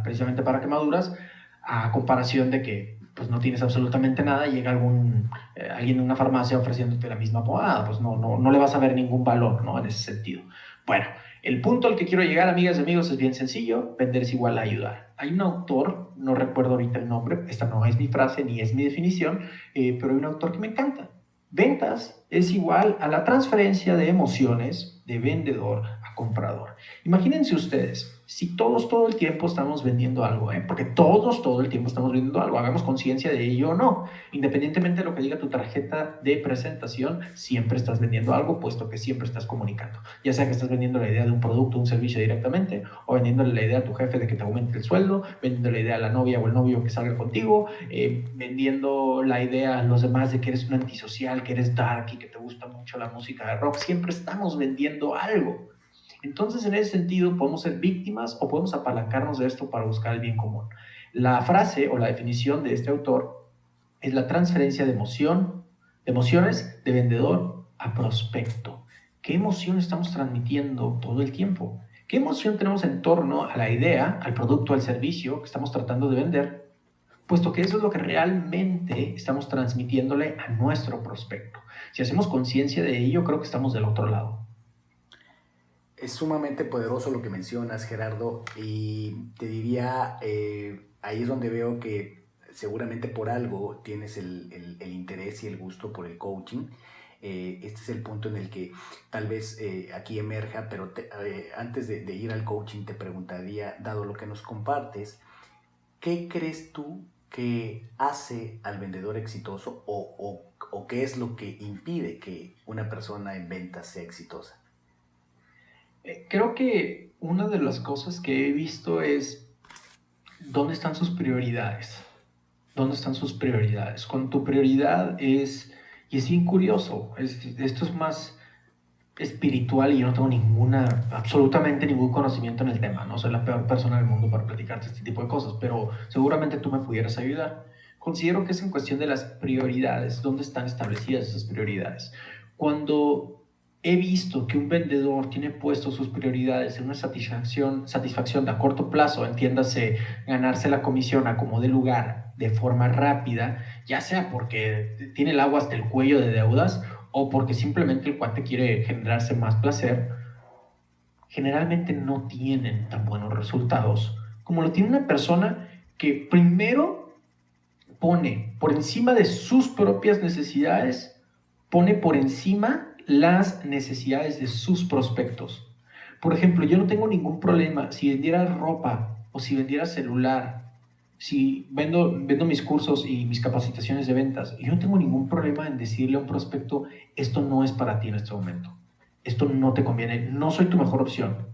precisamente para quemaduras, a comparación de que pues no tienes absolutamente nada y llega alguien en una farmacia ofreciéndote la misma pomada. Pues no le vas a ver ningún valor, ¿no? En ese sentido. Bueno, el punto al que quiero llegar, amigas y amigos, es bien sencillo. Vender es igual a ayudar. Hay un autor, no recuerdo ahorita el nombre, esta no es mi frase ni es mi definición, pero hay un autor que me encanta. Ventas es igual a la transferencia de emociones de vendedor a comprador. Imagínense ustedes, si todos todo el tiempo estamos vendiendo algo, porque todos todo el tiempo estamos vendiendo algo, hagamos conciencia de ello o no, independientemente de lo que diga tu tarjeta de presentación, siempre estás vendiendo algo, puesto que siempre estás comunicando, ya sea que estás vendiendo la idea de un producto, un servicio directamente, o vendiéndole la idea a tu jefe de que te aumente el sueldo, vendiendo la idea a la novia o el novio que salga contigo, vendiendo la idea a los demás de que eres un antisocial, que eres dark y que te gusta mucho la música de rock. Siempre estamos vendiendo algo. Entonces, en ese sentido, podemos ser víctimas o podemos apalancarnos de esto para buscar el bien común. La frase o la definición de este autor es la transferencia de emociones de vendedor a prospecto. ¿Qué emoción estamos transmitiendo todo el tiempo? ¿Qué emoción tenemos en torno a la idea, al producto, al servicio que estamos tratando de vender? puesto que eso es lo que realmente estamos transmitiéndole a nuestro prospecto. Si hacemos conciencia de ello, creo que estamos del otro lado. Es sumamente poderoso lo que mencionas, Gerardo, y te diría, ahí es donde veo que seguramente por algo tienes el interés y el gusto por el coaching. Este es el punto en el que tal vez aquí emerja, pero antes de ir al coaching te preguntaría, dado lo que nos compartes, ¿qué crees tú que hace al vendedor exitoso o qué es lo que impide que una persona en ventas sea exitosa? Creo que una de las cosas que he visto es dónde están sus prioridades. ¿Dónde están sus prioridades? Cuando tu prioridad es, y es bien curioso, esto es más espiritual y yo no tengo absolutamente ningún conocimiento en el tema, no soy la peor persona del mundo para platicarte este tipo de cosas, pero seguramente tú me pudieras ayudar. Considero que es en cuestión de las prioridades, ¿dónde están establecidas esas prioridades? Cuando he visto que un vendedor tiene puesto sus prioridades en una satisfacción a corto plazo, entiéndase, ganarse la comisión a como de lugar de forma rápida, ya sea porque tiene el agua hasta el cuello de deudas o porque simplemente el cuate quiere generarse más placer, generalmente no tienen tan buenos resultados como lo tiene una persona que primero pone por encima de sus propias necesidades, pone por encima las necesidades de sus prospectos. Por ejemplo, yo no tengo ningún problema si vendiera ropa o si vendiera celular, si vendo mis cursos y mis capacitaciones de ventas, yo no tengo ningún problema en decirle a un prospecto, esto no es para ti en este momento, esto no te conviene, no soy tu mejor opción.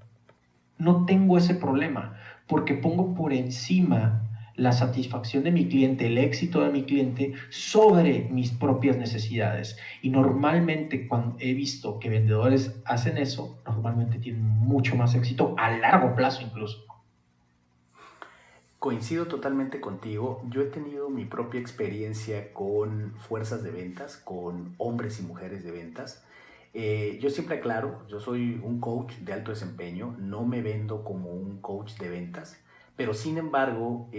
No tengo ese problema porque pongo por encima la satisfacción de mi cliente, el éxito de mi cliente sobre mis propias necesidades. Y normalmente cuando he visto que vendedores hacen eso, normalmente tienen mucho más éxito a largo plazo incluso. Coincido totalmente contigo. Yo he tenido mi propia experiencia con fuerzas de ventas, con hombres y mujeres de ventas. Yo siempre aclaro, yo soy un coach de alto desempeño, no me vendo como un coach de ventas, pero sin embargo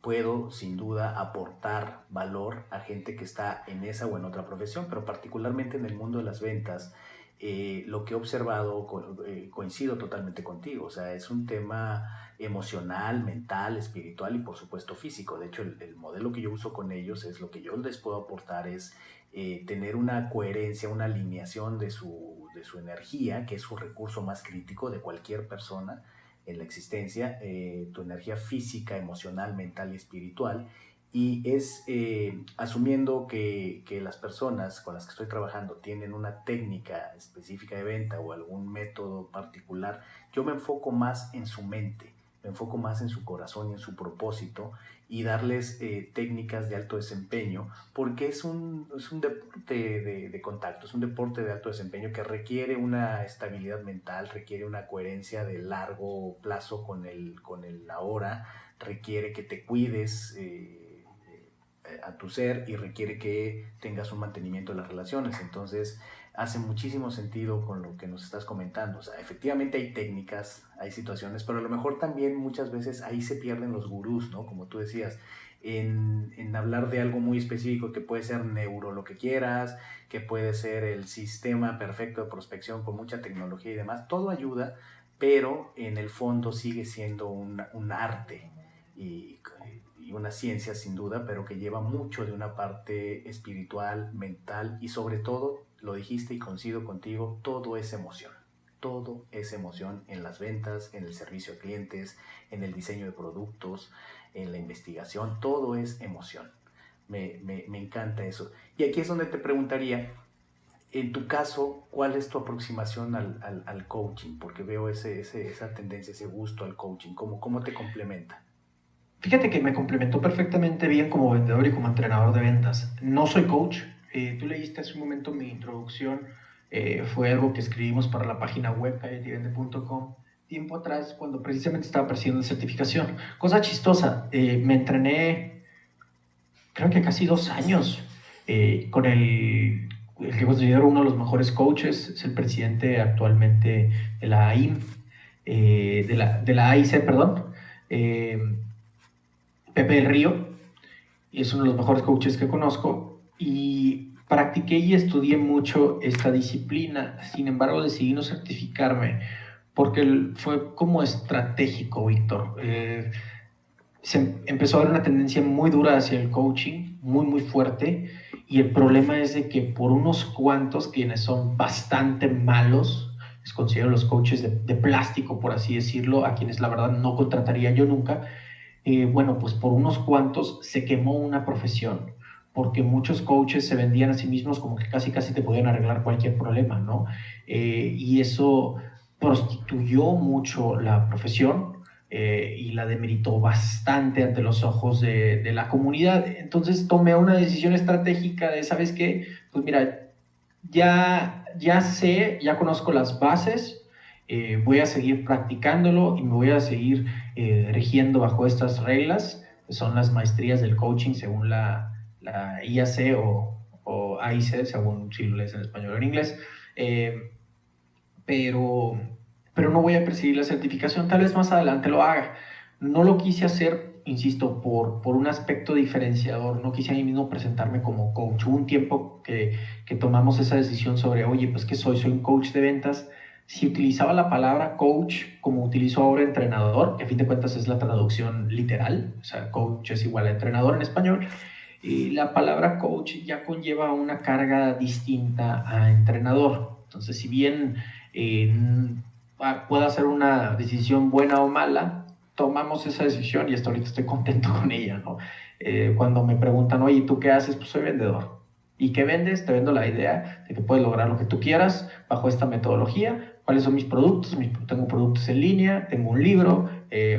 puedo sin duda aportar valor a gente que está en esa o en otra profesión, pero particularmente en el mundo de las ventas, lo que he observado, coincido totalmente contigo, o sea, es un tema emocional, mental, espiritual y por supuesto físico. De hecho, el modelo que yo uso con ellos es lo que yo les puedo aportar es tener una coherencia, una alineación de su energía, que es su recurso más crítico de cualquier persona en la existencia, tu energía física, emocional, mental y espiritual. Y es asumiendo que las personas con las que estoy trabajando tienen una técnica específica de venta o algún método particular, yo me enfoco más en su mente, me enfoco más en su corazón y en su propósito y darles técnicas de alto desempeño porque es un deporte de contacto, es un deporte de alto desempeño que requiere una estabilidad mental, requiere una coherencia de largo plazo con el ahora, requiere que te cuides a tu ser y requiere que tengas un mantenimiento de las relaciones. Entonces hace muchísimo sentido con lo que nos estás comentando. O sea, efectivamente hay técnicas, hay situaciones, pero a lo mejor también muchas veces ahí se pierden los gurús, ¿no? Como tú decías, en hablar de algo muy específico que puede ser neuro lo que quieras, que puede ser el sistema perfecto de prospección con mucha tecnología y demás. Todo ayuda, pero en el fondo sigue siendo un arte y una ciencia sin duda, pero que lleva mucho de una parte espiritual, mental y sobre todo, lo dijiste y coincido contigo, todo es emoción. Todo es emoción en las ventas, en el servicio a clientes, en el diseño de productos, en la investigación, todo es emoción. Me encanta eso. Y aquí es donde te preguntaría, en tu caso, ¿cuál es tu aproximación al coaching? Porque veo esa tendencia, ese gusto al coaching. ¿Cómo te complementa? Fíjate que me complementó perfectamente bien como vendedor y como entrenador de ventas. No soy coach. Tú leíste hace un momento mi introducción. Fue algo que escribimos para la página web calletivende.com tiempo atrás cuando precisamente estaba persiguiendo la certificación. Cosa chistosa, me entrené creo que casi 2 años con el que considero uno de los mejores coaches. Es el presidente actualmente de la AIM, de la AIC, perdón. Pepe del Río, es uno de los mejores coaches que conozco y practiqué y estudié mucho esta disciplina. Sin embargo, decidí no certificarme porque fue como estratégico, Víctor. Se empezó a haber una tendencia muy dura hacia el coaching, muy, muy fuerte, y el problema es de que por unos cuantos, quienes son bastante malos, les considero los coaches de plástico, por así decirlo, a quienes la verdad no contrataría yo nunca, bueno, pues por unos cuantos se quemó una profesión, porque muchos coaches se vendían a sí mismos como que casi casi te podían arreglar cualquier problema, ¿no? Y eso prostituyó mucho la profesión y la demeritó bastante ante los ojos de la comunidad. Entonces tomé una decisión estratégica de, ¿sabes qué? Pues mira, ya sé, ya conozco las bases, voy a seguir practicándolo y me voy a seguir rigiendo bajo estas reglas, que son las maestrías del coaching según la IAC o AIC, según si lo lees en español o en inglés. Eh, pero, pero no voy a perseguir la certificación, tal vez más adelante lo haga. No lo quise hacer, insisto, por un aspecto diferenciador, no quise a mí mismo presentarme como coach. Hubo un tiempo que tomamos esa decisión sobre, oye, pues ¿qué soy? Soy un coach de ventas. Si utilizaba la palabra coach como utilizo ahora entrenador, que a fin de cuentas es la traducción literal, o sea, coach es igual a entrenador en español, y la palabra coach ya conlleva una carga distinta a entrenador. Entonces, si bien eh, pueda ser una decisión buena o mala, tomamos esa decisión y hasta ahorita estoy contento con ella, ¿no? Cuando me preguntan, oye, ¿tú qué haces? Pues soy vendedor. ¿Y qué vendes? Te vendo la idea de que puedes lograr lo que tú quieras bajo esta metodología. ¿Cuáles son mis productos? Tengo productos en línea, tengo un libro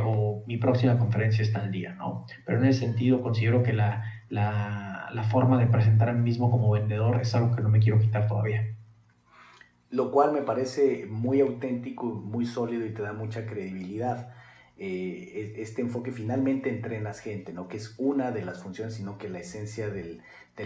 o mi próxima conferencia está al día, ¿no? Pero en ese sentido considero que la forma de presentar a mí mismo como vendedor es algo que no me quiero quitar todavía. Lo cual me parece muy auténtico, muy sólido y te da mucha credibilidad. Este enfoque finalmente entrenas gente, ¿no? Que es una de las funciones, sino que la esencia del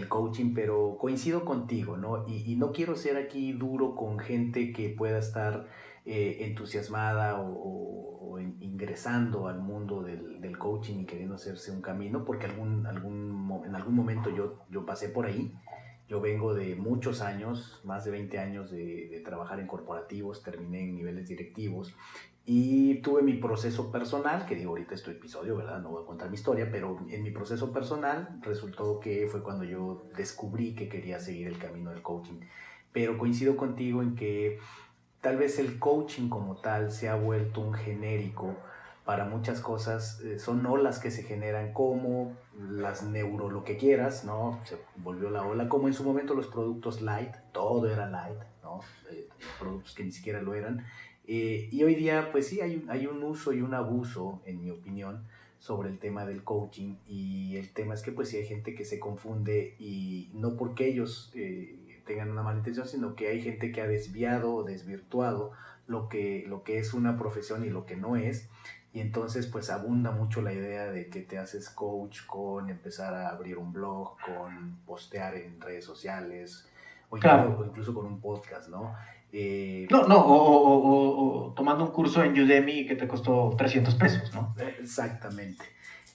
coaching, pero coincido contigo, ¿no? Y no quiero ser aquí duro con gente que pueda estar entusiasmada o ingresando al mundo del coaching y queriendo hacerse un camino, porque en algún momento yo pasé por ahí. Yo vengo de muchos años, más de 20 años de trabajar en corporativos, terminé en niveles directivos y tuve mi proceso personal, que digo ahorita este episodio, ¿verdad? No voy a contar mi historia, pero en mi proceso personal resultó que fue cuando yo descubrí que quería seguir el camino del coaching. Pero coincido contigo en que tal vez el coaching como tal se ha vuelto un genérico para muchas cosas, son olas que se generan como las neuro lo que quieras, ¿no? Se volvió la ola, como en su momento los productos light, todo era light, ¿no? Productos que ni siquiera lo eran. Y hoy día, pues sí, hay un uso y un abuso, en mi opinión, sobre el tema del coaching, y el tema es que pues sí hay gente que se confunde, y no porque ellos tengan una mala intención, sino que hay gente que ha desviado o desvirtuado lo que es una profesión y lo que no es. Y entonces pues abunda mucho la idea de que te haces coach con empezar a abrir un blog, con postear en redes sociales Claro. o incluso con un podcast, ¿no? No, o tomando un curso en Udemy que te costó 300 pesos, ¿no? Exactamente.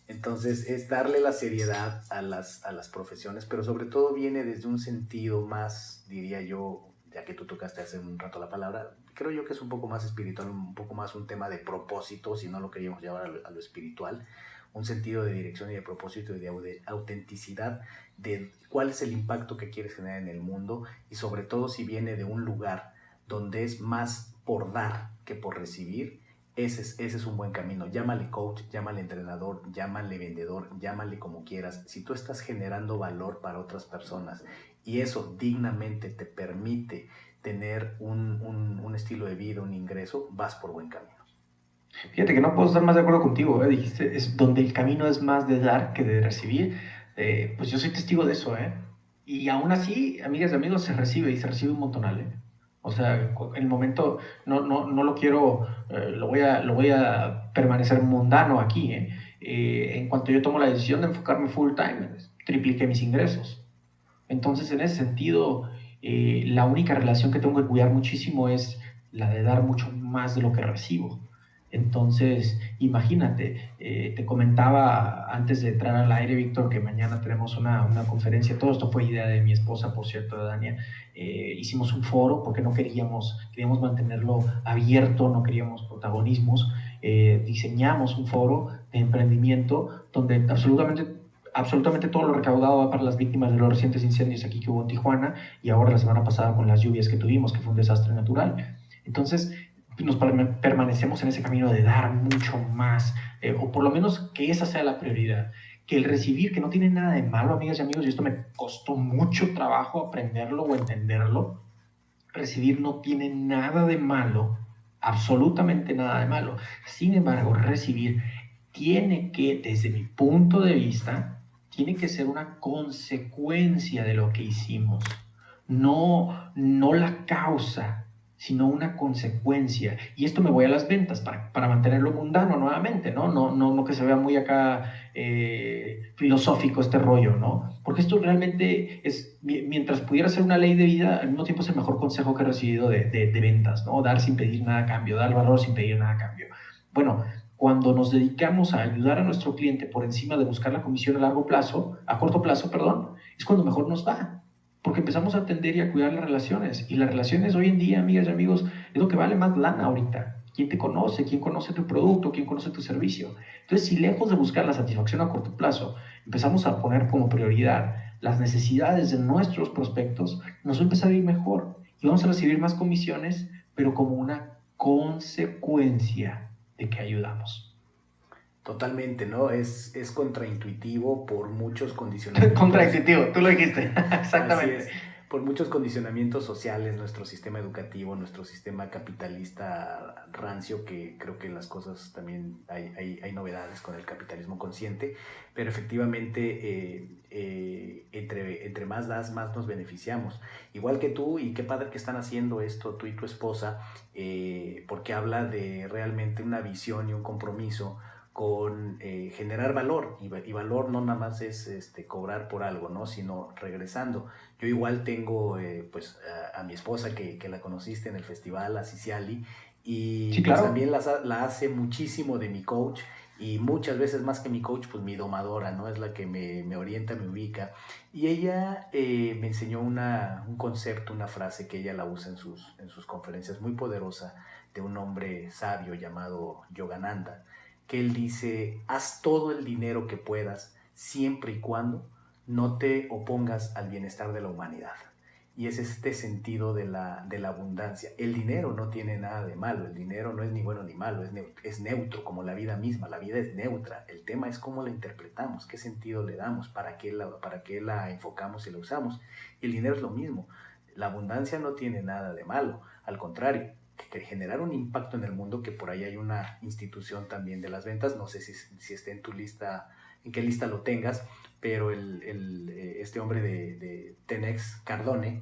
Entonces es darle la seriedad a las profesiones, pero sobre todo viene desde un sentido más, diría yo, ya que tú tocaste hace un rato la palabra, creo yo que es un poco más espiritual, un poco más un tema de propósito, si no lo queríamos llevar a lo espiritual, un sentido de dirección y de propósito y de autenticidad, de cuál es el impacto que quieres generar en el mundo, y sobre todo si viene de un lugar donde es más por dar que por recibir. Ese es un buen camino. Llámale coach, llámale entrenador, llámale vendedor, llámale como quieras. Si tú estás generando valor para otras personas y eso dignamente te permite tener un estilo de vida, un ingreso, vas por buen camino. Fíjate que no puedo estar más de acuerdo contigo, ¿eh? Dijiste, es donde el camino es más de dar que de recibir. Pues yo soy testigo de eso, ¿eh? Y aún así, amigas y amigos, se recibe y se recibe un montonal, ¿eh? O sea, en el momento no lo quiero, lo voy a permanecer mundano aquí, ¿eh? En cuanto yo tomo la decisión de enfocarme full time, tripliqué mis ingresos. Entonces, en ese sentido, la única relación que tengo que cuidar muchísimo es la de dar mucho más de lo que recibo. Entonces, imagínate, te comentaba antes de entrar al aire, Víctor, que mañana tenemos una conferencia. Todo esto fue idea de mi esposa, por cierto, de Dania. Hicimos un foro porque no queríamos mantenerlo abierto, no queríamos protagonismos. Diseñamos un foro de emprendimiento donde absolutamente todo lo recaudado va para las víctimas de los recientes incendios aquí que hubo en Tijuana, y ahora la semana pasada con las lluvias que tuvimos, que fue un desastre natural. Entonces, permanecemos en ese camino de dar mucho más, o por lo menos que esa sea la prioridad. Que el recibir, que no tiene nada de malo, amigas y amigos, y esto me costó mucho trabajo aprenderlo o entenderlo. Recibir no tiene nada de malo, absolutamente nada de malo. Sin embargo, recibir tiene que, desde mi punto de vista, tiene que ser una consecuencia de lo que hicimos, no la causa, sino una consecuencia. Y esto me voy a las ventas para mantenerlo mundano nuevamente, ¿no? No que se vea muy acá filosófico este rollo, ¿no? Porque esto realmente es, mientras pudiera ser una ley de vida, al mismo tiempo es el mejor consejo que he recibido de ventas, ¿no? Dar sin pedir nada a cambio, dar valor sin pedir nada a cambio. Bueno, cuando nos dedicamos a ayudar a nuestro cliente por encima de buscar la comisión a corto plazo, perdón, es cuando mejor nos va. Porque empezamos a atender y a cuidar las relaciones. Y las relaciones hoy en día, amigas y amigos, es lo que vale más lana ahorita. ¿Quién te conoce? ¿Quién conoce tu producto? ¿Quién conoce tu servicio? Entonces, si lejos de buscar la satisfacción a corto plazo, empezamos a poner como prioridad las necesidades de nuestros prospectos, nos va a empezar a ir mejor. Y vamos a recibir más comisiones, pero como una consecuencia de que ayudamos. Totalmente, ¿no? Es contraintuitivo por muchos condicionamientos. Contraintuitivo, tú lo dijiste, exactamente. Así es. Por muchos condicionamientos sociales, nuestro sistema educativo, nuestro sistema capitalista rancio, que creo que en las cosas también hay novedades con el capitalismo consciente, pero efectivamente entre más das, más nos beneficiamos. Igual que tú, y qué padre que están haciendo esto tú y tu esposa, porque habla de realmente una visión y un compromiso con generar valor, y valor no nada más es cobrar por algo, ¿no? Sino regresando. Yo igual tengo pues a mi esposa que la conociste en el festival, a Ciciali, y sí, claro. pues también la hace muchísimo de mi coach, y muchas veces más que mi coach, pues mi domadora, ¿no? Es la que me orienta, me ubica, y ella me enseñó un concepto, una frase que ella la usa en sus conferencias, muy poderosa, de un hombre sabio llamado Yogananda, que él dice: haz todo el dinero que puedas siempre y cuando no te opongas al bienestar de la humanidad. Y es este sentido de la abundancia. El dinero no tiene nada de malo, el dinero no es ni bueno ni malo, es neutro, como la vida misma. La vida es neutra, el tema es cómo la interpretamos, qué sentido le damos, para qué la enfocamos y la usamos. Y el dinero es lo mismo. La abundancia no tiene nada de malo, al contrario, que generar un impacto en el mundo, que por ahí hay una institución también de las ventas, no sé si esté en tu lista, en qué lista lo tengas, pero este hombre de Tenex, Cardone,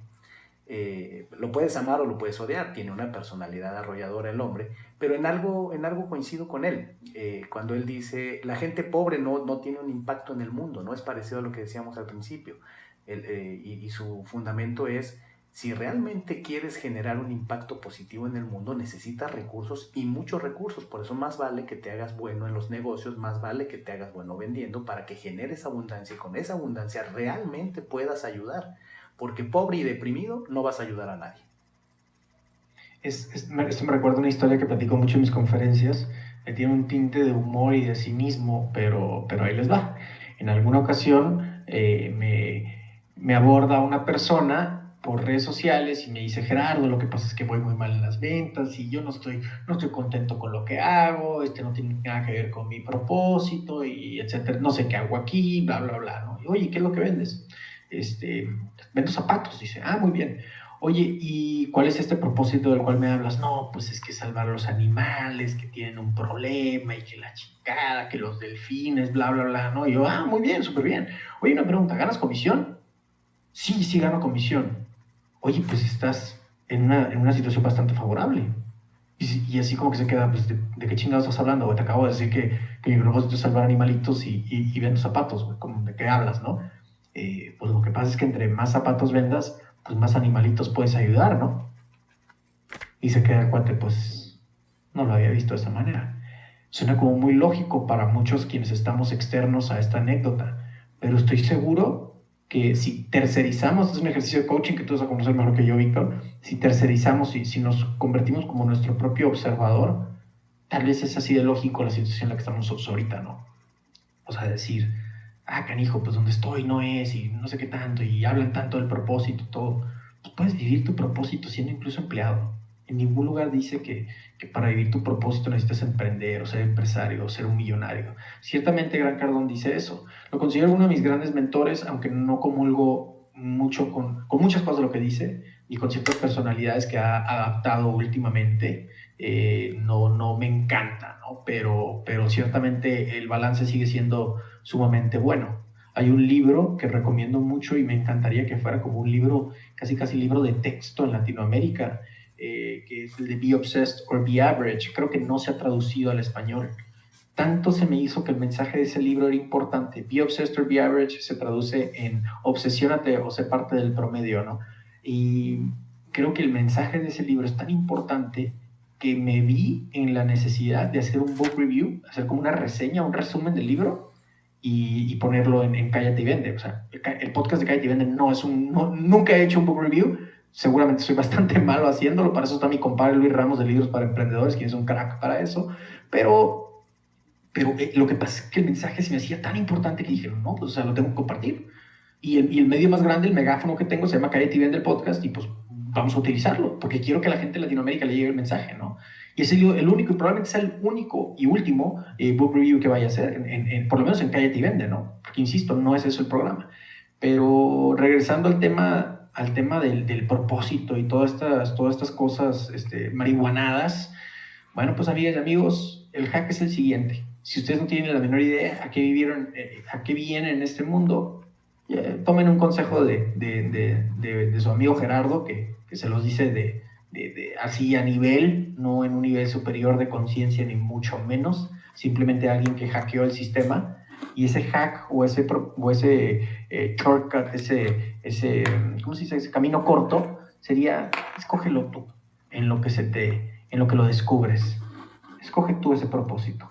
lo puedes amar o lo puedes odiar, tiene una personalidad arrolladora el hombre, pero en algo coincido con él, cuando él dice: la gente pobre no tiene un impacto en el mundo, no es parecido a lo que decíamos al principio, y su fundamento es: si realmente quieres generar un impacto positivo en el mundo, necesitas recursos, y muchos recursos. Por eso más vale que te hagas bueno en los negocios, más vale que te hagas bueno vendiendo, para que generes abundancia, y con esa abundancia realmente puedas ayudar. Porque pobre y deprimido no vas a ayudar a nadie. Esto me recuerda una historia que platico mucho en mis conferencias. Tiene un tinte de humor y de cinismo, pero ahí les va. En alguna ocasión me aborda una persona por redes sociales y me dice: Gerardo, lo que pasa es que voy muy mal en las ventas y yo no estoy contento con lo que hago, no tiene nada que ver con mi propósito, y etcétera, no sé qué hago aquí, bla, bla, bla, ¿no? Y, oye, ¿qué es lo que vendes? Vendo zapatos, dice. Ah, muy bien. Oye, ¿y cuál es este propósito del cual me hablas? No, pues es que salvar a los animales que tienen un problema, y que la chingada, que los delfines, bla, bla, bla, ¿no? Y yo: ah, muy bien, súper bien. Oye, una pregunta, ¿ganas comisión? Sí, gano comisión. Oye, pues estás en una situación bastante favorable. Y así como que se queda: pues, ¿de qué chingados estás hablando? Te acabo de decir que mi propósito es salvar animalitos y vendo zapatos, güey. ¿De qué hablas, no? Pues lo que pasa es que entre más zapatos vendas, pues más animalitos puedes ayudar, ¿no? Y se queda el cuate: pues no lo había visto de esa manera. Suena como muy lógico para muchos quienes estamos externos a esta anécdota, pero estoy seguro que si tercerizamos, es un ejercicio de coaching que tú vas a conocer mejor que yo, Víctor, si tercerizamos y si nos convertimos como nuestro propio observador, tal vez es así de lógico la situación en la que estamos ahorita, ¿no? O sea, decir, canijo, pues donde estoy no es, y no sé qué tanto, y hablan tanto del propósito, todo. Pues puedes vivir tu propósito siendo incluso empleado. En ningún lugar dice que para vivir tu propósito necesitas emprender, o ser empresario, o ser un millonario. Ciertamente Grant Cardone dice eso. Lo considero uno de mis grandes mentores, aunque no comulgo mucho con muchas cosas de lo que dice, y con ciertas personalidades que ha adaptado últimamente. No me encanta, ¿no? Pero ciertamente el balance sigue siendo sumamente bueno. Hay un libro que recomiendo mucho y me encantaría que fuera como un libro, casi libro de texto en Latinoamérica, que es el de Be Obsessed or Be Average. Creo que no se ha traducido al español. Tanto se me hizo que el mensaje de ese libro era importante. Be Obsessed or Be Average se traduce en obsesiónate o sé parte del promedio, ¿no? Y creo que el mensaje de ese libro es tan importante que me vi en la necesidad de hacer un book review, hacer como una reseña, un resumen del libro y ponerlo en Cállate y Vende. O sea, el podcast de Cállate y Vende nunca he hecho un book review. Seguramente soy bastante malo haciéndolo. Para eso está mi compadre Luis Ramos de Libros para Emprendedores, quien es un crack para eso. Pero lo que pasa es que el mensaje se me hacía tan importante que dije, no, pues, o sea, lo tengo que compartir. Y el medio más grande, el megáfono que tengo, se llama Cállate y Vende el podcast, y pues vamos a utilizarlo, porque quiero que a la gente de Latinoamérica le llegue el mensaje, ¿no? Y es el único, y probablemente sea el único y último book review que vaya a hacer, por lo menos en Cállate y Vende, ¿no? Porque, insisto, no es eso el programa. Pero regresando al tema del propósito y todas estas cosas marihuanadas, bueno, pues amigas y amigos, el hack es el siguiente. Si ustedes no tienen la menor idea a qué vienen en este mundo, tomen un consejo de su amigo Gerardo, que se los dice así a nivel, no en un nivel superior de conciencia ni mucho menos, simplemente alguien que hackeó el sistema. Y ese hack o ese shortcut, ¿cómo se dice? Ese camino corto sería: escógelo tú en lo que lo descubres. Escoge tú ese propósito,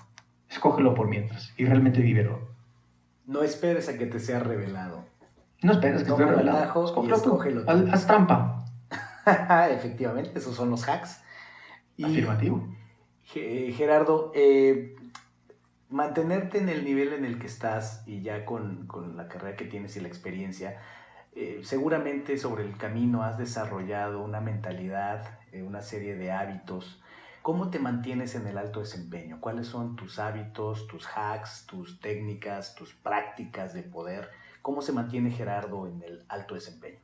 escógelo por mientras y realmente vívelo. No esperes a que te sea revelado. No esperes que esté revelado. Escógelo tú. Haz trampa. Efectivamente, esos son los hacks. Afirmativo. Gerardo, mantenerte en el nivel en el que estás y ya con la carrera que tienes y la experiencia, seguramente sobre el camino has desarrollado una mentalidad, una serie de hábitos. ¿Cómo te mantienes en el alto desempeño? ¿Cuáles son tus hábitos, tus hacks, tus técnicas, tus prácticas de poder? ¿Cómo se mantiene Gerardo en el alto desempeño?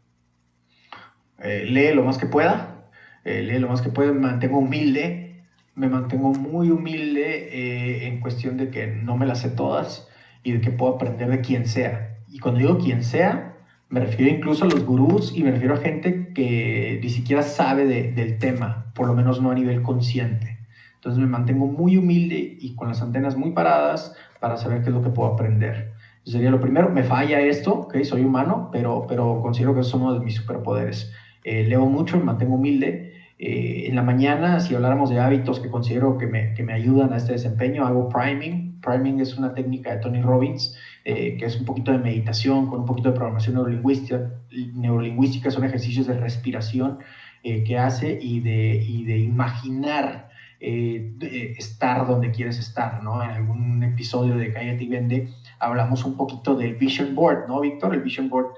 Lee lo más que pueda, me mantengo humilde, me mantengo muy humilde en cuestión de que no me las sé todas y de que puedo aprender de quien sea. Y cuando digo quien sea, me refiero incluso a los gurús y me refiero a gente que ni siquiera sabe del tema, por lo menos no a nivel consciente. Entonces me mantengo muy humilde y con las antenas muy paradas para saber qué es lo que puedo aprender. Eso sería lo primero. Me falla esto, ¿okay? Soy humano, pero considero que es uno de mis superpoderes. Leo mucho, me mantengo humilde. En la mañana, si habláramos de hábitos que considero que me ayudan a este desempeño, hago priming. Priming es una técnica de Tony Robbins, que es un poquito de meditación con un poquito de programación neurolingüística. Son ejercicios de respiración que hace y de imaginar estar donde quieres estar, ¿no? En algún episodio de Cállate y Vende hablamos un poquito del Vision Board, ¿no, Víctor? El Vision Board,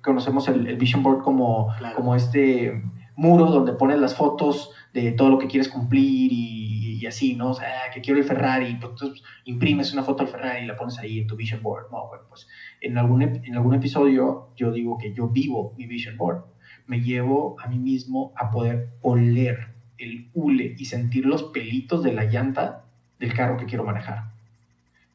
conocemos el Vision Board como este muro donde pones las fotos de todo lo que quieres cumplir y así, ¿no? O sea, que quiero el Ferrari, pues tú imprimes una foto del Ferrari y la pones ahí en tu Vision Board. No, bueno, pues en algún episodio yo digo que yo vivo mi Vision Board. Me llevo a mí mismo a poder oler el hule y sentir los pelitos de la llanta del carro que quiero manejar.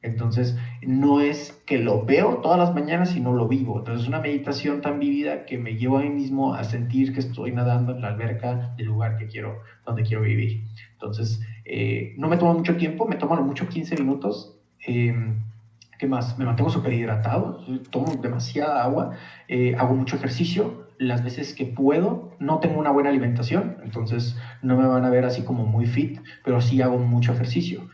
Entonces, no es que lo veo todas las mañanas, sino lo vivo. Entonces, es una meditación tan vívida que me llevo a mí mismo a sentir que estoy nadando en la alberca del lugar donde quiero vivir. Entonces, no me toma mucho tiempo, me toman mucho 15 minutos. ¿Qué más? Me mantengo súper hidratado, tomo demasiada agua, hago mucho ejercicio. Las veces que puedo, no tengo una buena alimentación, entonces no me van a ver así como muy fit, pero sí hago mucho ejercicio.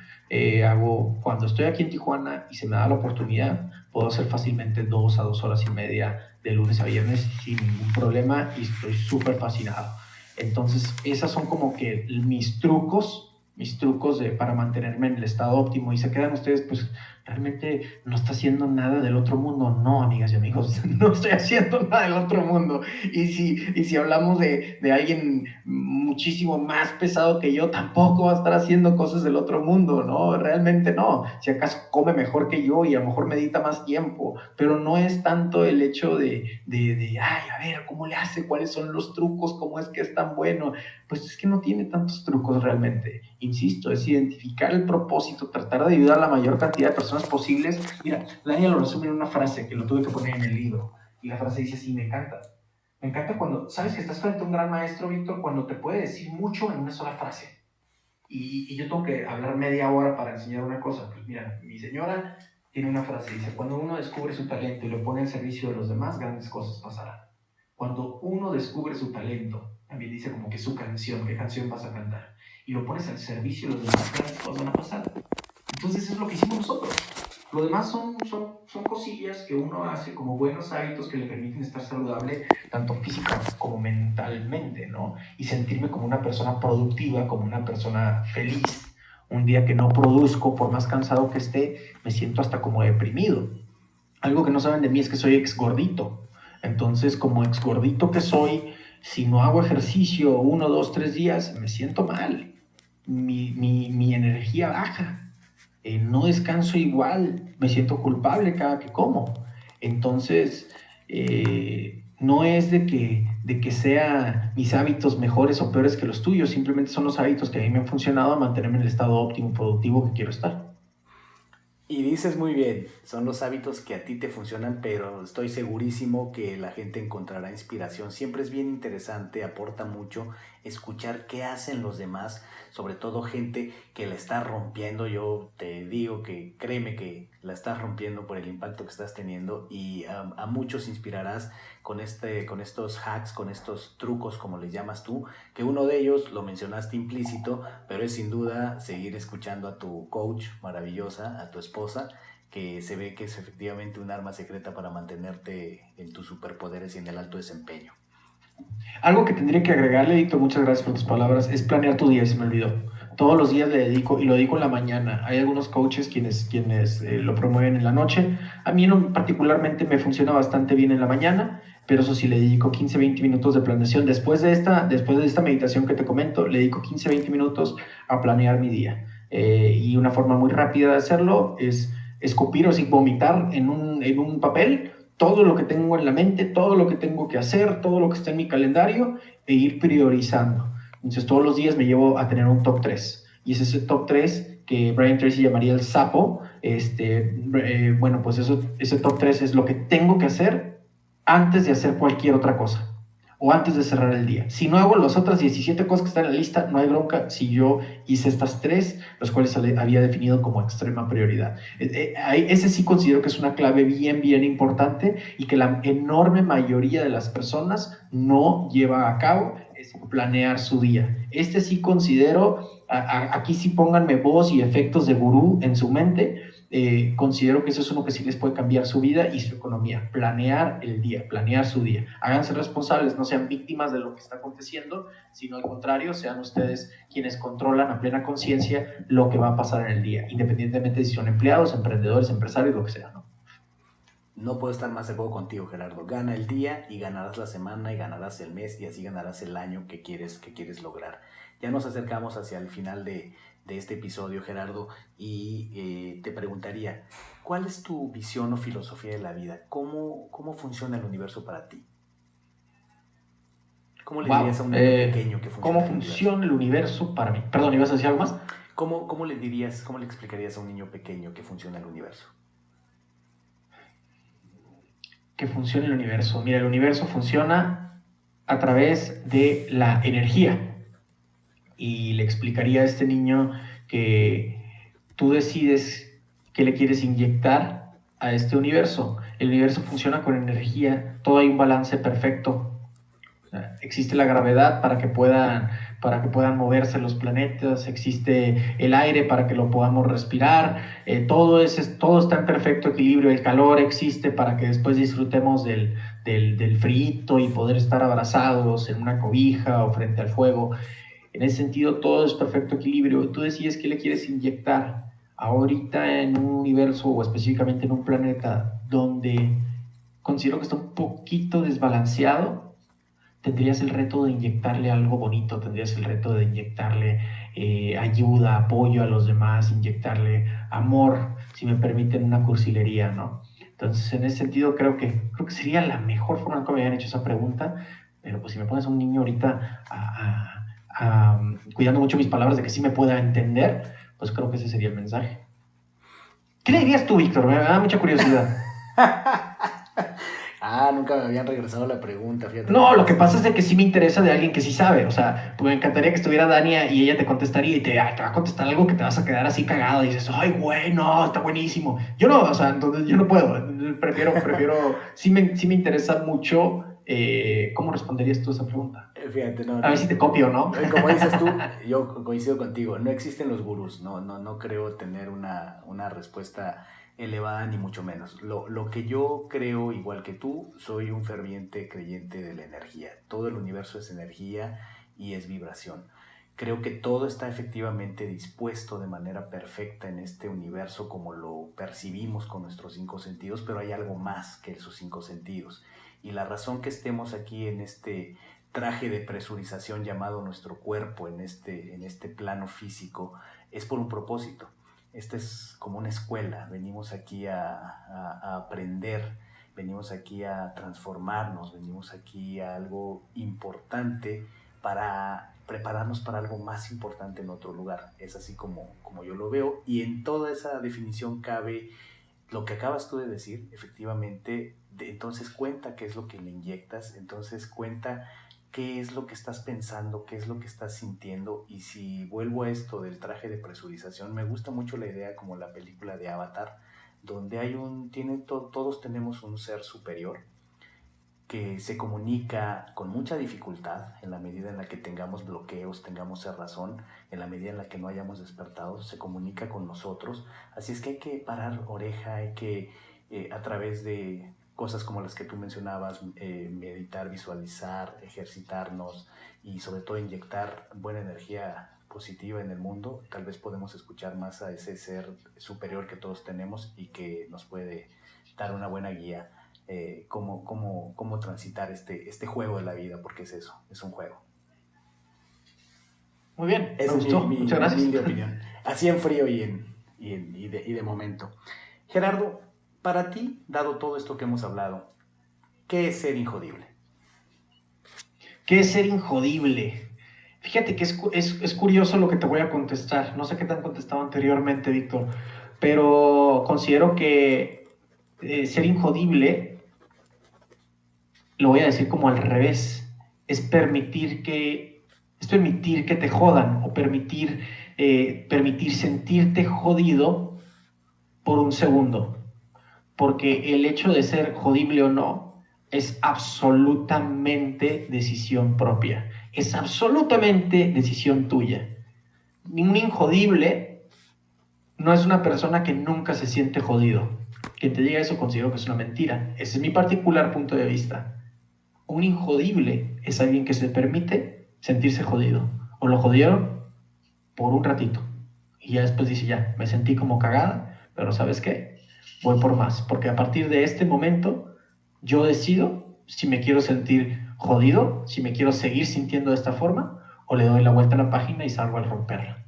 Cuando estoy aquí en Tijuana y se me da la oportunidad, puedo hacer fácilmente 2 a 2 horas y media de lunes a viernes sin ningún problema y estoy súper fascinado. Entonces, esas son como que mis trucos para mantenerme en el estado óptimo. Y se quedan ustedes, pues, realmente no está haciendo nada del otro mundo. No, amigas y amigos, no estoy haciendo nada del otro mundo. Y si hablamos de alguien muchísimo más pesado que yo, tampoco va a estar haciendo cosas del otro mundo, ¿no? Realmente no. Si acaso come mejor que yo y a lo mejor medita más tiempo, pero no es tanto el hecho ay, a ver, ¿cómo le hace? ¿Cuáles son los trucos? ¿Cómo es que es tan bueno? Pues es que no tiene tantos trucos realmente. Insisto, es identificar el propósito, tratar de ayudar a la mayor cantidad de personas posibles. Mira, Daniel lo resume en una frase que lo tuve que poner en el libro. Y la frase dice así, me encanta. Me encanta cuando sabes que estás frente a un gran maestro, Víctor, cuando te puede decir mucho en una sola frase. Y yo tengo que hablar media hora para enseñar una cosa. Pues mira, mi señora tiene una frase, dice, cuando uno descubre su talento y lo pone al servicio de los demás, grandes cosas pasarán. Cuando uno descubre su talento, también dice como que su canción, qué canción vas a cantar, y lo pones al servicio de los demás, grandes cosas van a pasar. Entonces es lo que hicimos nosotros. Lo demás son cosillas que uno hace como buenos hábitos que le permiten estar saludable, tanto física como mentalmente, ¿no? Y sentirme como una persona productiva, como una persona feliz. Un día que no produzco, por más cansado que esté, me siento hasta como deprimido. Algo que no saben de mí es que soy ex gordito. Entonces, como ex gordito que soy, si no hago ejercicio 1, 2, 3 días, me siento mal. Mi energía baja. No descanso igual, me siento culpable cada que como. Entonces, no es de que sean mis hábitos mejores o peores que los tuyos, simplemente son los hábitos que a mí me han funcionado a mantenerme en el estado óptimo, productivo que quiero estar. Y dices muy bien, son los hábitos que a ti te funcionan, pero estoy segurísimo que la gente encontrará inspiración. Siempre es bien interesante, aporta mucho escuchar qué hacen los demás, sobre todo gente que la está rompiendo. Yo te digo que créeme que la estás rompiendo por el impacto que estás teniendo y a muchos inspirarás con estos hacks, con estos trucos, como les llamas tú, que uno de ellos lo mencionaste implícito, pero es sin duda seguir escuchando a tu coach maravillosa, a tu esposa, que se ve que es efectivamente un arma secreta para mantenerte en tus superpoderes y en el alto desempeño. Algo que tendría que agregarle, Víctor, muchas gracias por tus palabras, es planear tu día, se me olvidó. Todos los días le dedico, y lo dedico en la mañana. Hay algunos coaches quienes lo promueven en la noche. A mí particularmente me funciona bastante bien en la mañana, pero eso sí, le dedico 15, 20 minutos de planeación. Después de esta meditación que te comento, le dedico 15, 20 minutos a planear mi día. Y una forma muy rápida de hacerlo es escupir o así, vomitar en un papel todo lo que tengo en la mente, todo lo que tengo que hacer, todo lo que está en mi calendario e ir priorizando. Entonces todos los días me llevo a tener un top 3 y es ese top 3 que Brian Tracy llamaría el sapo. Bueno, pues ese top 3 es lo que tengo que hacer antes de hacer cualquier otra cosa o antes de cerrar el día. Si no hago las otras 17 cosas que están en la lista, no hay bronca si yo hice estas 3, las cuales había definido como extrema prioridad. Ese sí considero que es una clave bien, bien importante y que la enorme mayoría de las personas no lleva a cabo, es planear su día. Este sí considero, aquí sí pónganme voz y efectos de gurú en su mente. Considero que eso es uno que sí les puede cambiar su vida y su economía. Planear el día, planear su día. Háganse responsables, no sean víctimas de lo que está aconteciendo, sino al contrario, sean ustedes quienes controlan a plena conciencia lo que va a pasar en el día, independientemente de si son empleados, emprendedores, empresarios, lo que sea, ¿no? No puedo estar más de acuerdo contigo, Gerardo. Gana el día y ganarás la semana y ganarás el mes y así ganarás el año que quieres lograr. Ya nos acercamos hacia el final de este episodio, Gerardo, y te preguntaría, ¿cuál es tu visión o filosofía de la vida? ¿Cómo funciona el universo para ti? ¿Cómo le dirías a un niño pequeño que funciona ¿Cómo funciona el universo para mí? Perdón, ¿ibas a decir algo más? ¿Cómo le explicarías a un niño pequeño que funciona el universo? Que funciona el universo. Mira, el universo funciona a través de la energía. Y le explicaría a este niño que tú decides qué le quieres inyectar a este universo. El universo funciona con energía, todo hay un balance perfecto. O sea, existe la gravedad para que puedan para que puedan moverse los planetas, existe el aire para que lo podamos respirar, todo está en perfecto equilibrio, el calor existe para que después disfrutemos del frito y poder estar abrazados en una cobija o frente al fuego. En ese sentido, todo es perfecto equilibrio. Tú decides qué le quieres inyectar ahorita en un universo o específicamente en un planeta donde considero que está un poquito desbalanceado. Tendrías el reto de inyectarle algo bonito, tendrías el reto de inyectarle ayuda, apoyo a los demás, inyectarle amor, si me permiten una cursilería, ¿no? Entonces, en ese sentido, creo que sería la mejor forma en que me habían hecho esa pregunta, pero pues si me pones a un niño ahorita cuidando mucho mis palabras de que sí me pueda entender, pues creo que ese sería el mensaje. ¿Qué le dirías tú, Víctor? Me da mucha curiosidad. Nunca me habían regresado la pregunta, fíjate. No, lo que pasa es de que sí me interesa de alguien que sí sabe. O sea, pues me encantaría que estuviera Dania y ella te contestaría y te va a contestar algo que te vas a quedar así cagado y dices, ay, güey, no, está buenísimo. Yo no, o sea, entonces yo no puedo. Prefiero, sí me interesa mucho cómo responderías tú a esa pregunta. Fíjate, no. A ver si te copio, ¿no? Como dices tú, yo coincido contigo. No existen los gurús. No creo tener una respuesta elevada ni mucho menos. Lo que yo creo, igual que tú, soy un ferviente creyente de la energía. Todo el universo es energía y es vibración. Creo que todo está efectivamente dispuesto de manera perfecta en este universo como lo percibimos con nuestros 5 sentidos, pero hay algo más que esos 5 sentidos. Y la razón que estemos aquí en este traje de presurización llamado nuestro cuerpo, en este plano físico, es por un propósito. Esta es como una escuela, venimos aquí a aprender, venimos aquí a transformarnos, venimos aquí a algo importante para prepararnos para algo más importante en otro lugar. Es así como yo lo veo, y en toda esa definición cabe lo que acabas tú de decir, efectivamente. Entonces cuenta qué es lo que le inyectas, entonces cuenta qué es lo que estás pensando, qué es lo que estás sintiendo. Y si vuelvo a esto del traje de presurización, me gusta mucho la idea como la película de Avatar, donde todos tenemos un ser superior que se comunica con mucha dificultad en la medida en la que tengamos bloqueos, tengamos cerrazón, en la medida en la que no hayamos despertado, se comunica con nosotros. Así es que hay que parar oreja, hay que a través de cosas como las que tú mencionabas, meditar, visualizar, ejercitarnos y sobre todo inyectar buena energía positiva en el mundo. Tal vez podemos escuchar más a ese ser superior que todos tenemos y que nos puede dar una buena guía. Cómo transitar este juego de la vida, porque es eso, es un juego. Muy bien, Esa es muchas gracias. Mi opinión. Así en frío y de momento. Gerardo, para ti, dado todo esto que hemos hablado, ¿qué es ser injodible? ¿Qué es ser injodible? Fíjate que es curioso lo que te voy a contestar. No sé qué te han contestado anteriormente, Víctor, pero considero que ser injodible, lo voy a decir como al revés, es permitir que te jodan o permitir sentirte jodido por un segundo. Porque el hecho de ser jodible o no es absolutamente decisión propia. Es absolutamente decisión tuya. Un injodible no es una persona que nunca se siente jodido. Quien te diga eso considero que es una mentira. Ese es mi particular punto de vista. Un injodible es alguien que se permite sentirse jodido. O lo jodieron por un ratito. Y ya después dice, ya, me sentí como cagada, pero ¿sabes qué? Voy por más. Porque a partir de este momento, yo decido si me quiero sentir jodido, si me quiero seguir sintiendo de esta forma, o le doy la vuelta a la página y salgo al romperla.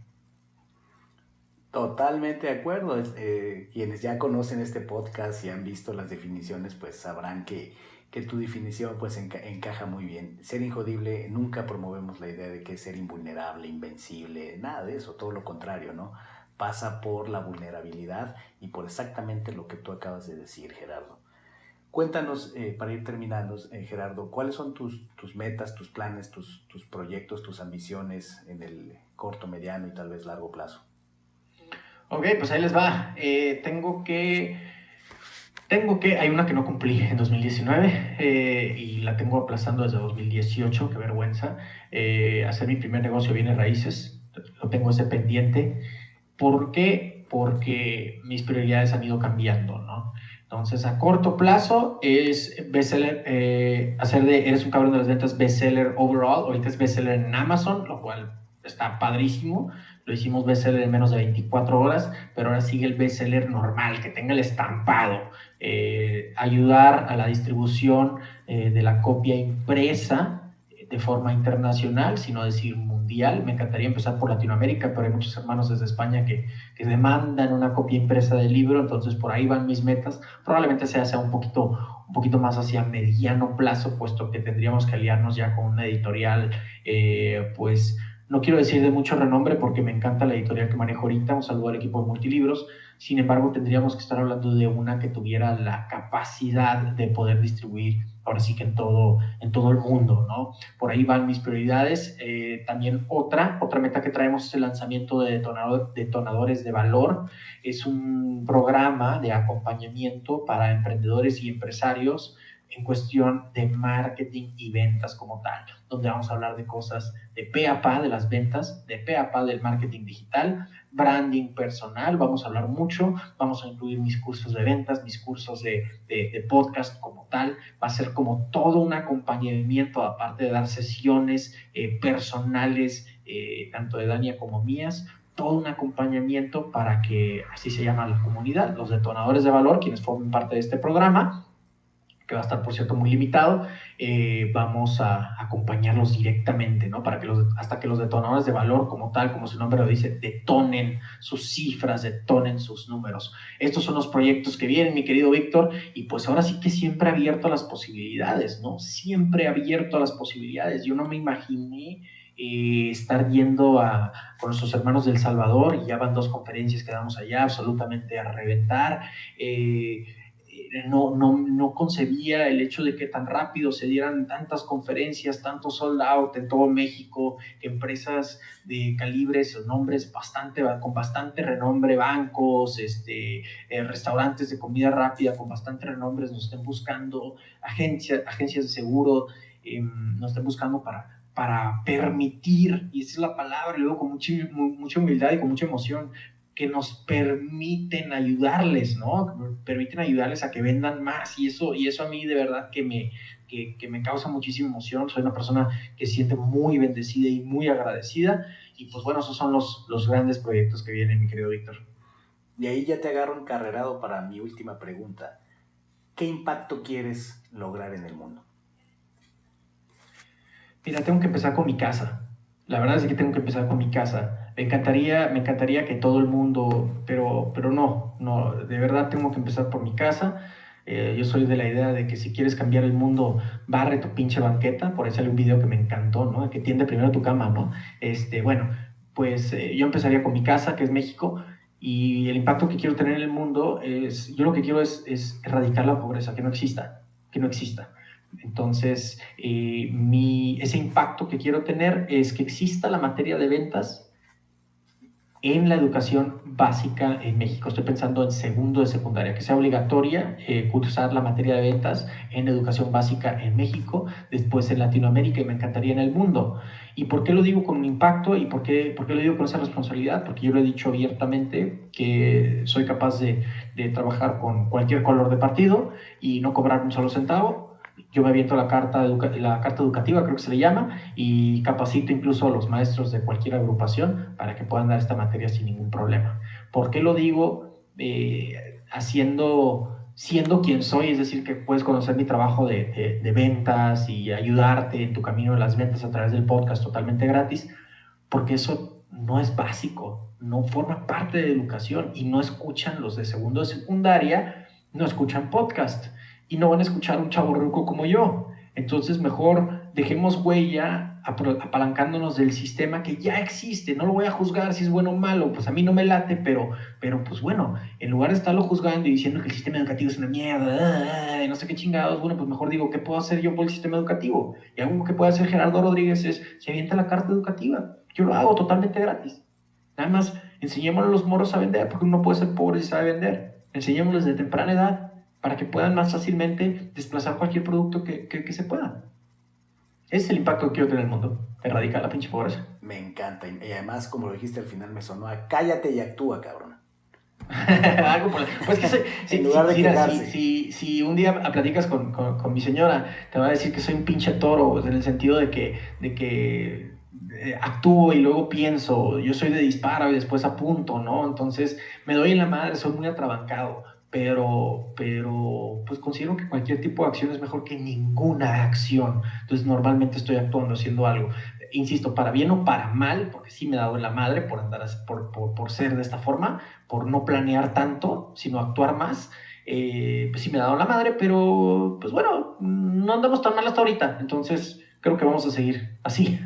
Totalmente de acuerdo. Quienes ya conocen este podcast y han visto las definiciones, pues sabrán que tu definición pues encaja muy bien. Ser injodible, nunca promovemos la idea de que es ser invulnerable, invencible, nada de eso, todo lo contrario, ¿no? Pasa por la vulnerabilidad y por exactamente lo que tú acabas de decir, Gerardo. Cuéntanos, para ir terminando, Gerardo, ¿cuáles son tus metas, tus planes, tus proyectos, tus ambiciones en el corto, mediano y tal vez largo plazo? Ok, pues ahí les va. Tengo que Hay una que no cumplí en 2019 y la tengo aplazando desde 2018, qué vergüenza. Hacer mi primer negocio de bienes raíces, lo tengo ese pendiente. ¿Por qué? Porque mis prioridades han ido cambiando, ¿no? Entonces, a corto plazo es bestseller, Eres un cabrón de las ventas, bestseller overall. Ahorita es bestseller en Amazon, lo cual está padrísimo. Lo hicimos bestseller en menos de 24 horas, pero ahora sigue el bestseller normal, que tenga el estampado. Ayudar a la distribución de la copia impresa de forma internacional, sino decir mundial. Me encantaría empezar por Latinoamérica, pero hay muchos hermanos desde España que demandan una copia impresa del libro, entonces por ahí van mis metas. Probablemente sea un poquito más hacia mediano plazo, puesto que tendríamos que aliarnos ya con una editorial, pues no quiero decir de mucho renombre porque me encanta la editorial que manejo ahorita, un saludo al equipo de Multilibros. Sin embargo, tendríamos que estar hablando de una que tuviera la capacidad de poder distribuir ahora sí que en todo el mundo, ¿no? Por ahí van mis prioridades. También otra meta que traemos es el lanzamiento de Detonadores de Valor. Es un programa de acompañamiento para emprendedores y empresarios en cuestión de marketing y ventas como tal, donde vamos a hablar de cosas de pe a pa de las ventas, de pe a pa del marketing digital, branding personal, vamos a hablar mucho, vamos a incluir mis cursos de ventas, mis cursos de podcast como tal, va a ser como todo un acompañamiento, aparte de dar sesiones personales, tanto de Dania como mías, todo un acompañamiento para que, así se llama la comunidad, los detonadores de valor, quienes formen parte de este programa, que va a estar, por cierto, muy limitado, vamos a acompañarlos directamente, ¿no? Hasta que los detonadores de valor, como tal, como su nombre lo dice, detonen sus cifras, detonen sus números. Estos son los proyectos que vienen, mi querido Víctor, y pues ahora sí que siempre abierto a las posibilidades, ¿no? Siempre abierto a las posibilidades. Yo no me imaginé estar yendo con nuestros hermanos del Salvador, y ya van 2 conferencias que damos allá, absolutamente a reventar. No concebía el hecho de que tan rápido se dieran tantas conferencias, tanto sold out en todo México, que empresas de calibres o nombres con bastante renombre, bancos, restaurantes de comida rápida con bastante renombre nos estén buscando, agencias de seguro nos estén buscando para permitir, y esa es la palabra, luego con mucha humildad y con mucha emoción, que nos permiten ayudarles, ¿no? Permiten ayudarles a que vendan más, y eso a mí de verdad que me causa muchísima emoción. Soy una persona que se siente muy bendecida y muy agradecida, y pues bueno, esos son los grandes proyectos que vienen, mi querido Víctor. De ahí ya te agarro encarrerado para mi última pregunta. ¿Qué impacto quieres lograr en el mundo? Mira, tengo que empezar con mi casa. La verdad es que tengo que empezar con mi casa. Me encantaría que todo el mundo, pero no, de verdad tengo que empezar por mi casa. Yo soy de la idea de que si quieres cambiar el mundo, barre tu pinche banqueta. Por eso hay un video que me encantó, ¿no? Que tiende primero tu cama, ¿no? Bueno, pues yo empezaría con mi casa, que es México, y el impacto que quiero tener en el mundo yo lo que quiero es erradicar la pobreza, que no exista. Entonces, ese impacto que quiero tener es que exista la materia de ventas en la educación básica en México. Estoy pensando en segundo de secundaria, que sea obligatoria cursar la materia de ventas en educación básica en México, después en Latinoamérica, y me encantaría en el mundo. ¿Y por qué lo digo con un impacto? ¿Y por qué lo digo con esa responsabilidad? Porque yo lo he dicho abiertamente, que soy capaz de trabajar con cualquier color de partido y no cobrar un solo centavo. Yo me aviento la carta educativa, creo que se le llama, y capacito incluso a los maestros de cualquier agrupación para que puedan dar esta materia sin ningún problema. ¿Por qué lo digo? Siendo quien soy, es decir, que puedes conocer mi trabajo de ventas y ayudarte en tu camino de las ventas a través del podcast totalmente gratis, porque eso no es básico, no forma parte de educación, y no escuchan los de segundo de secundaria, no escuchan podcast. Y no van a escuchar un chavorruco como yo. Entonces mejor dejemos huella apalancándonos del sistema que ya existe. No lo voy a juzgar si es bueno o malo, pues a mí no me late, pero pues bueno, en lugar de estarlo juzgando y diciendo que el sistema educativo es una mierda, y no sé qué chingados, bueno, pues mejor digo, ¿qué puedo hacer yo por el sistema educativo? Y algo que puede hacer Gerardo Rodríguez se avienta la carta educativa. Yo lo hago totalmente gratis. Nada más enseñémosle a los morros a vender, porque uno puede ser pobre y sabe vender. Enseñémosles de temprana edad para que puedan más fácilmente desplazar cualquier producto que se pueda. Ese es el impacto que quiero tener en el mundo, erradicar la pinche pobreza. Me encanta. Y además, como lo dijiste al final, me sonó a cállate y actúa, cabrón. Algo por pues que en lugar de quejarse. si un día platicas con mi señora, te va a decir que soy un pinche toro, en el sentido de que actúo y luego pienso. Yo soy de disparo y después apunto, ¿no? Entonces me doy en la madre, soy muy atrabancado, pero pues considero que cualquier tipo de acción es mejor que ninguna acción. Entonces normalmente estoy actuando, haciendo algo, insisto, para bien o para mal, porque sí me he dado en la madre por andar por ser de esta forma, por no planear tanto, sino actuar más. Pues sí me he dado en la madre, pero pues bueno, no andamos tan mal hasta ahorita, entonces creo que vamos a seguir así.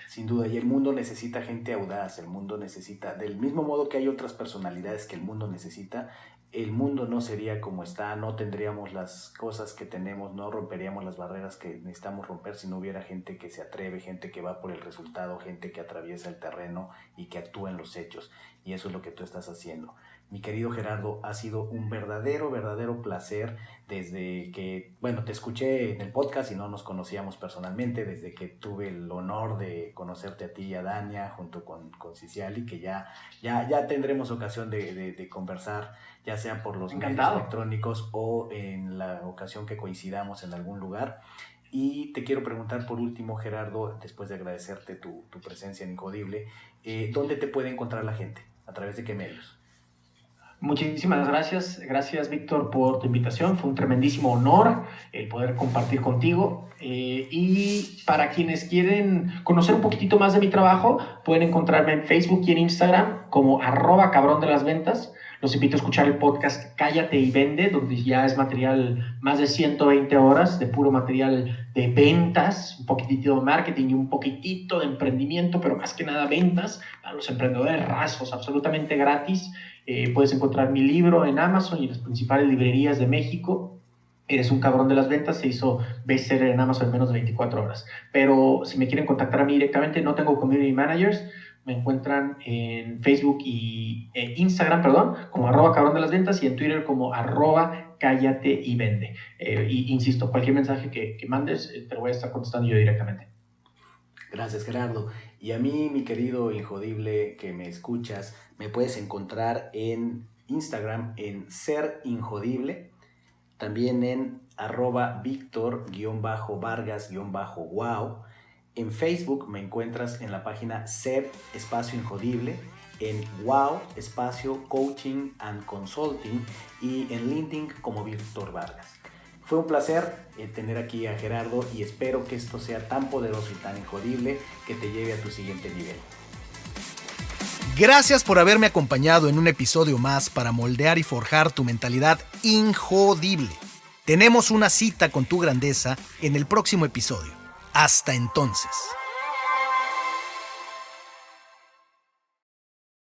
Sin duda, y el mundo necesita gente audaz, el mundo necesita, del mismo modo que hay otras personalidades que el mundo necesita, el mundo no sería como está, no tendríamos las cosas que tenemos, no romperíamos las barreras que necesitamos romper si no hubiera gente que se atreve, gente que va por el resultado, gente que atraviesa el terreno y que actúa en los hechos. Y eso es lo que tú estás haciendo. Mi querido Gerardo, ha sido un verdadero placer desde que, bueno, te escuché en el podcast y no nos conocíamos personalmente, desde que tuve el honor de conocerte a ti y a Dania junto con Ciciali, que ya tendremos ocasión de conversar, ya sea por los medios electrónicos o en la ocasión que coincidamos en algún lugar. Y te quiero preguntar por último, Gerardo, después de agradecerte tu presencia en Injodible, ¿dónde te puede encontrar la gente? ¿A través de qué medios? Muchísimas gracias Víctor por tu invitación, fue un tremendísimo honor el poder compartir contigo, y para quienes quieren conocer un poquitito más de mi trabajo pueden encontrarme en Facebook y en Instagram como @cabrondelasventas. Los invito a escuchar el podcast Cállate y Vende, donde ya es material, más de 120 horas de puro material de ventas, un poquitito de marketing y un poquitito de emprendimiento, pero más que nada ventas para los emprendedores rasos, absolutamente gratis. Puedes encontrar mi libro en Amazon y en las principales librerías de México. Eres un cabrón de las ventas, se hizo bestseller en Amazon en menos de 24 horas. Pero si me quieren contactar a mí directamente, no tengo community managers. Me encuentran en Facebook y Instagram, como @cabrón de las ventas, y en Twitter como @cállate y vende. Y insisto, cualquier mensaje que mandes, te lo voy a estar contestando yo directamente. Gracias, Gerardo. Y a mí, mi querido Injodible que me escuchas, me puedes encontrar en Instagram en Ser Injodible, también en @Víctor_Vargas_wow. En Facebook me encuentras en la página Ser Injodible, en Wow Coaching and Consulting y en LinkedIn como Víctor Vargas. Fue un placer tener aquí a Gerardo y espero que esto sea tan poderoso y tan injodible que te lleve a tu siguiente nivel. Gracias por haberme acompañado en un episodio más para moldear y forjar tu mentalidad injodible. Tenemos una cita con tu grandeza en el próximo episodio. Hasta entonces.